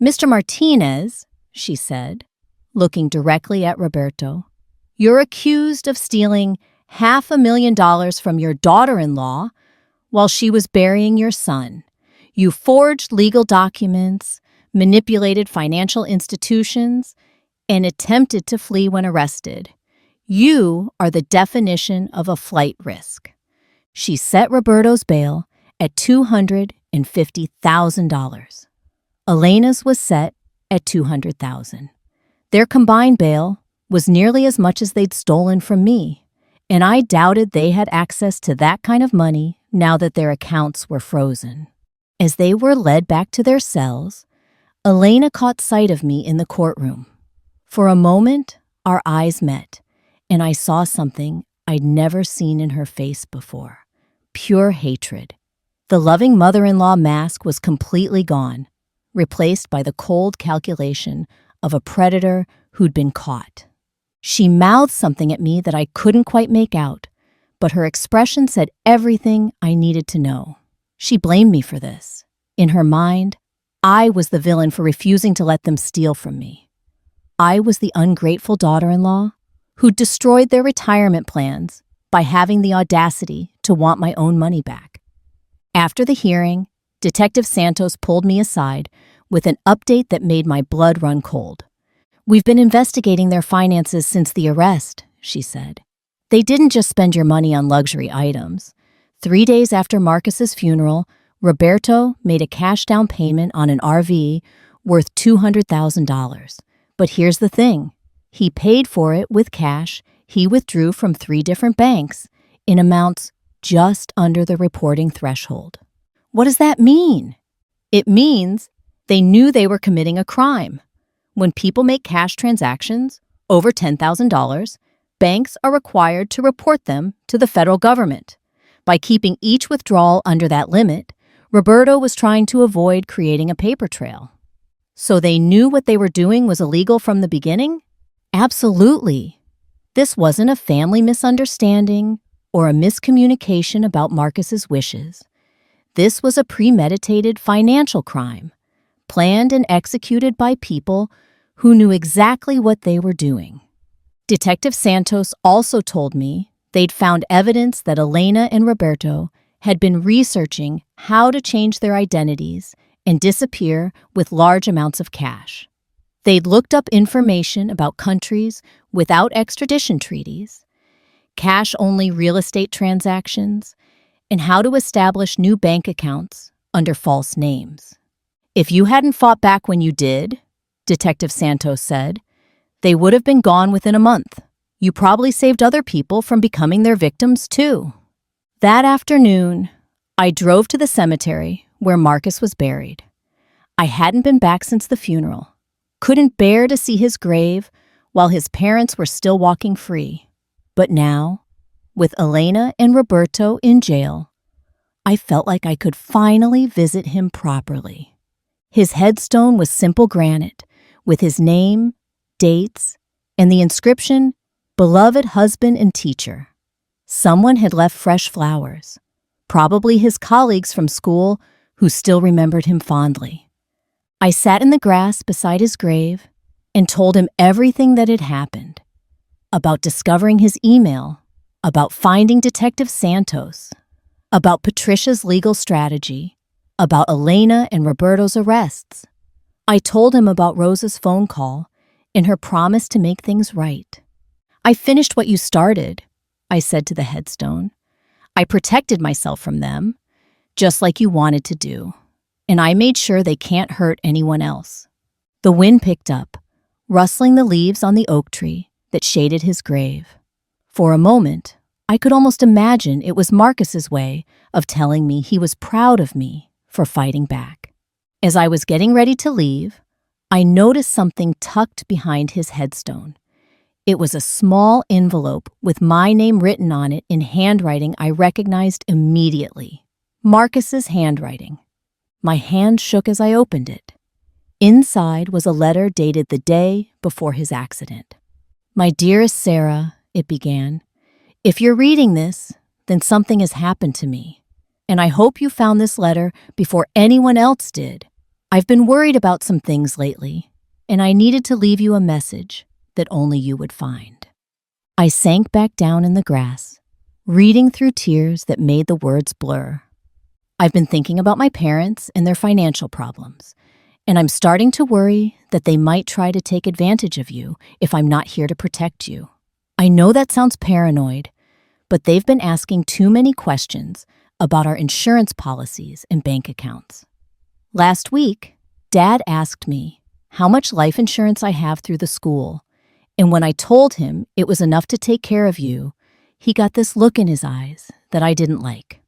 Mr. Martinez, she said, looking directly at Roberto, you're accused of stealing $500,000 from your daughter-in-law while she was burying your son. You forged legal documents, manipulated financial institutions, and attempted to flee when arrested. You are the definition of a flight risk. She set Roberto's bail at $250,000. Elena's was set at $200,000. Their combined bail was nearly as much as they'd stolen from me, and I doubted they had access to that kind of money now that their accounts were frozen. As they were led back to their cells, Elena caught sight of me in the courtroom. For a moment, our eyes met, and I saw something I'd never seen in her face before. Pure hatred. The loving mother-in-law mask was completely gone, replaced by the cold calculation of a predator who'd been caught. She mouthed something at me that I couldn't quite make out, but her expression said everything I needed to know. She blamed me for this. In her mind, I was the villain for refusing to let them steal from me. I was the ungrateful daughter-in-law who destroyed their retirement plans by having the audacity to want my own money back. After the hearing, Detective Santos pulled me aside with an update that made my blood run cold. We've been investigating their finances since the arrest, she said. They didn't just spend your money on luxury items. 3 days after Marcus's funeral, Roberto made a cash down payment on an RV worth $200,000. But here's the thing. He paid for it with cash he withdrew from 3 different banks in amounts just under the reporting threshold. What does that mean? It means they knew they were committing a crime. When people make cash transactions over $10,000, banks are required to report them to the federal government. By keeping each withdrawal under that limit, Roberto was trying to avoid creating a paper trail. So they knew what they were doing was illegal from the beginning? Absolutely. This wasn't a family misunderstanding or a miscommunication about Marcus's wishes. This was a premeditated financial crime, planned and executed by people who knew exactly what they were doing. Detective Santos also told me They'd found evidence that Elena and Roberto had been researching how to change their identities and disappear with large amounts of cash. They'd looked up information about countries without extradition treaties, cash-only real estate transactions, and how to establish new bank accounts under false names. If you hadn't fought back when you did, Detective Santos said, they would have been gone within a month. You probably saved other people from becoming their victims, too. That afternoon, I drove to the cemetery where Marcus was buried. I hadn't been back since the funeral, couldn't bear to see his grave while his parents were still walking free. But now, with Elena and Roberto in jail, I felt like I could finally visit him properly. His headstone was simple granite, with his name, dates, and the inscription, "Beloved husband and teacher." Someone had left fresh flowers, probably his colleagues from school who still remembered him fondly. I sat in the grass beside his grave and told him everything that had happened, about discovering his email, about finding Detective Santos, about Patricia's legal strategy, about Elena and Roberto's arrests. I told him about Rosa's phone call and her promise to make things right. "I finished what you started," I said to the headstone. "I protected myself from them, just like you wanted to do, and I made sure they can't hurt anyone else." The wind picked up, rustling the leaves on the oak tree that shaded his grave. For a moment, I could almost imagine it was Marcus's way of telling me he was proud of me for fighting back. As I was getting ready to leave, I noticed something tucked behind his headstone. It was a small envelope with my name written on it in handwriting I recognized immediately. Marcus's handwriting. My hand shook as I opened it. Inside was a letter dated the day before his accident. "My dearest Sarah," it began, "if you're reading this, then something has happened to me, and I hope you found this letter before anyone else did. I've been worried about some things lately, and I needed to leave you a message that only you would find." I sank back down in the grass, reading through tears that made the words blur. I've been thinking about my parents and their financial problems, and I'm starting to worry that they might try to take advantage of you if I'm not here to protect you. I know that sounds paranoid, but they've been asking too many questions about our insurance policies and bank accounts. Last week, Dad asked me how much life insurance I have through the school, and when I told him it was enough to take care of you, he got this look in his eyes that I didn't like.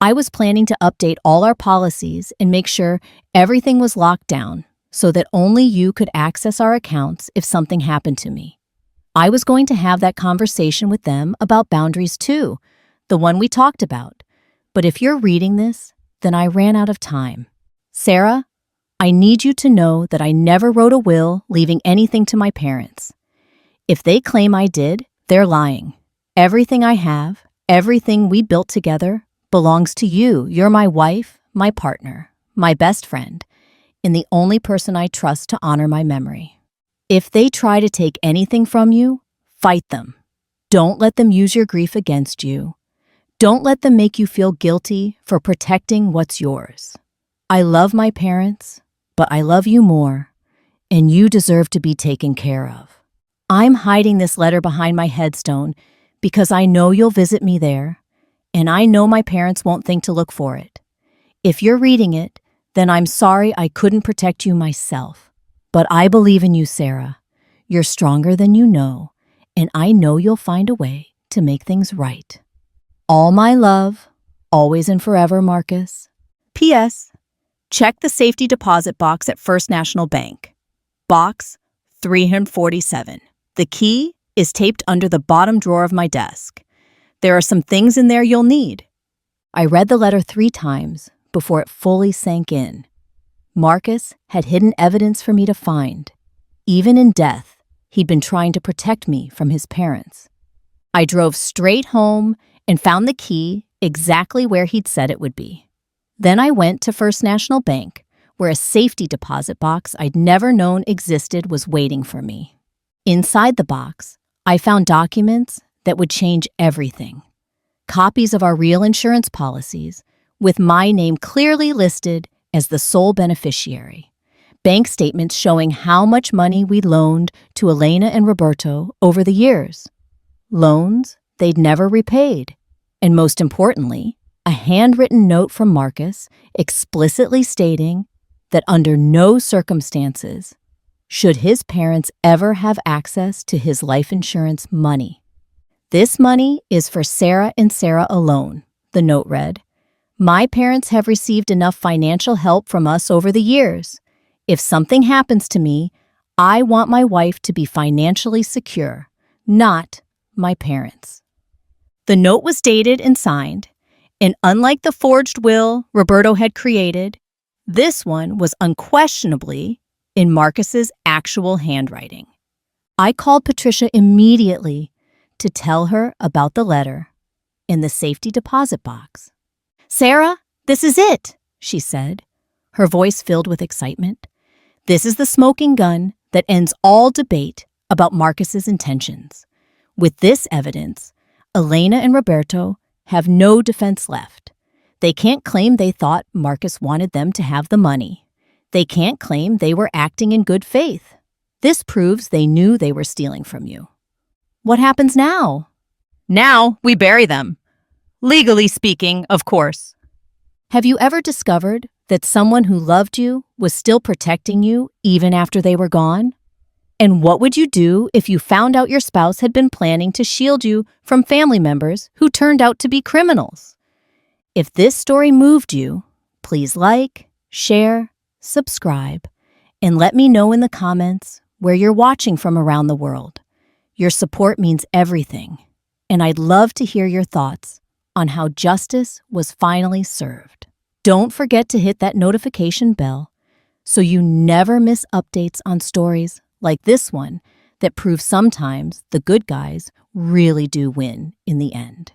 I was planning to update all our policies and make sure everything was locked down so that only you could access our accounts if something happened to me. I was going to have that conversation with them about boundaries too, the one we talked about. But if you're reading this, then I ran out of time. Sarah, I need you to know that I never wrote a will leaving anything to my parents. If they claim I did, they're lying. Everything I have, everything we built together, belongs to you. You're my wife, my partner, my best friend, and the only person I trust to honor my memory. If they try to take anything from you, fight them. Don't let them use your grief against you. Don't let them make you feel guilty for protecting what's yours. I love my parents, but I love you more, and you deserve to be taken care of. I'm hiding this letter behind my headstone because I know you'll visit me there, and I know my parents won't think to look for it. If you're reading it, then I'm sorry I couldn't protect you myself. But I believe in you, Sarah. You're stronger than you know, and I know you'll find a way to make things right. All my love, always and forever, Marcus. P.S. Check the safety deposit box at First National Bank. Box 347. The key is taped under the bottom drawer of my desk. There are some things in there you'll need. I read the letter 3 times before it fully sank in. Marcus had hidden evidence for me to find. Even in death, he'd been trying to protect me from his parents. I drove straight home and found the key exactly where he'd said it would be. Then I went to First National Bank, where a safety deposit box I'd never known existed was waiting for me. Inside the box, I found documents that would change everything. Copies of our real insurance policies, with my name clearly listed as the sole beneficiary. Bank statements showing how much money we loaned to Elena and Roberto over the years. Loans they'd never repaid. And most importantly, a handwritten note from Marcus explicitly stating that under no circumstances should his parents ever have access to his life insurance money. This money is for Sarah and Sarah alone, the note read. My parents have received enough financial help from us over the years. If something happens to me, I want my wife to be financially secure, not my parents. The note was dated and signed, and unlike the forged will Roberto had created, this one was unquestionably in Marcus's actual handwriting. I called Patricia immediately to tell her about the letter in the safety deposit box. Sarah, this is it, she said, her voice filled with excitement. This is the smoking gun that ends all debate about Marcus's intentions. With this evidence, Elena and Roberto have no defense left. They can't claim they thought Marcus wanted them to have the money. They can't claim they were acting in good faith. This proves they knew they were stealing from you. What happens now? Now we bury them. Legally speaking, of course. Have you ever discovered that someone who loved you was still protecting you even after they were gone? And what would you do if you found out your spouse had been planning to shield you from family members who turned out to be criminals? If this story moved you, please like, share, subscribe, and let me know in the comments where you're watching from around the world. Your support means everything, and I'd love to hear your thoughts on how justice was finally served. Don't forget to hit that notification bell so you never miss updates on stories like this one that prove sometimes the good guys really do win in the end.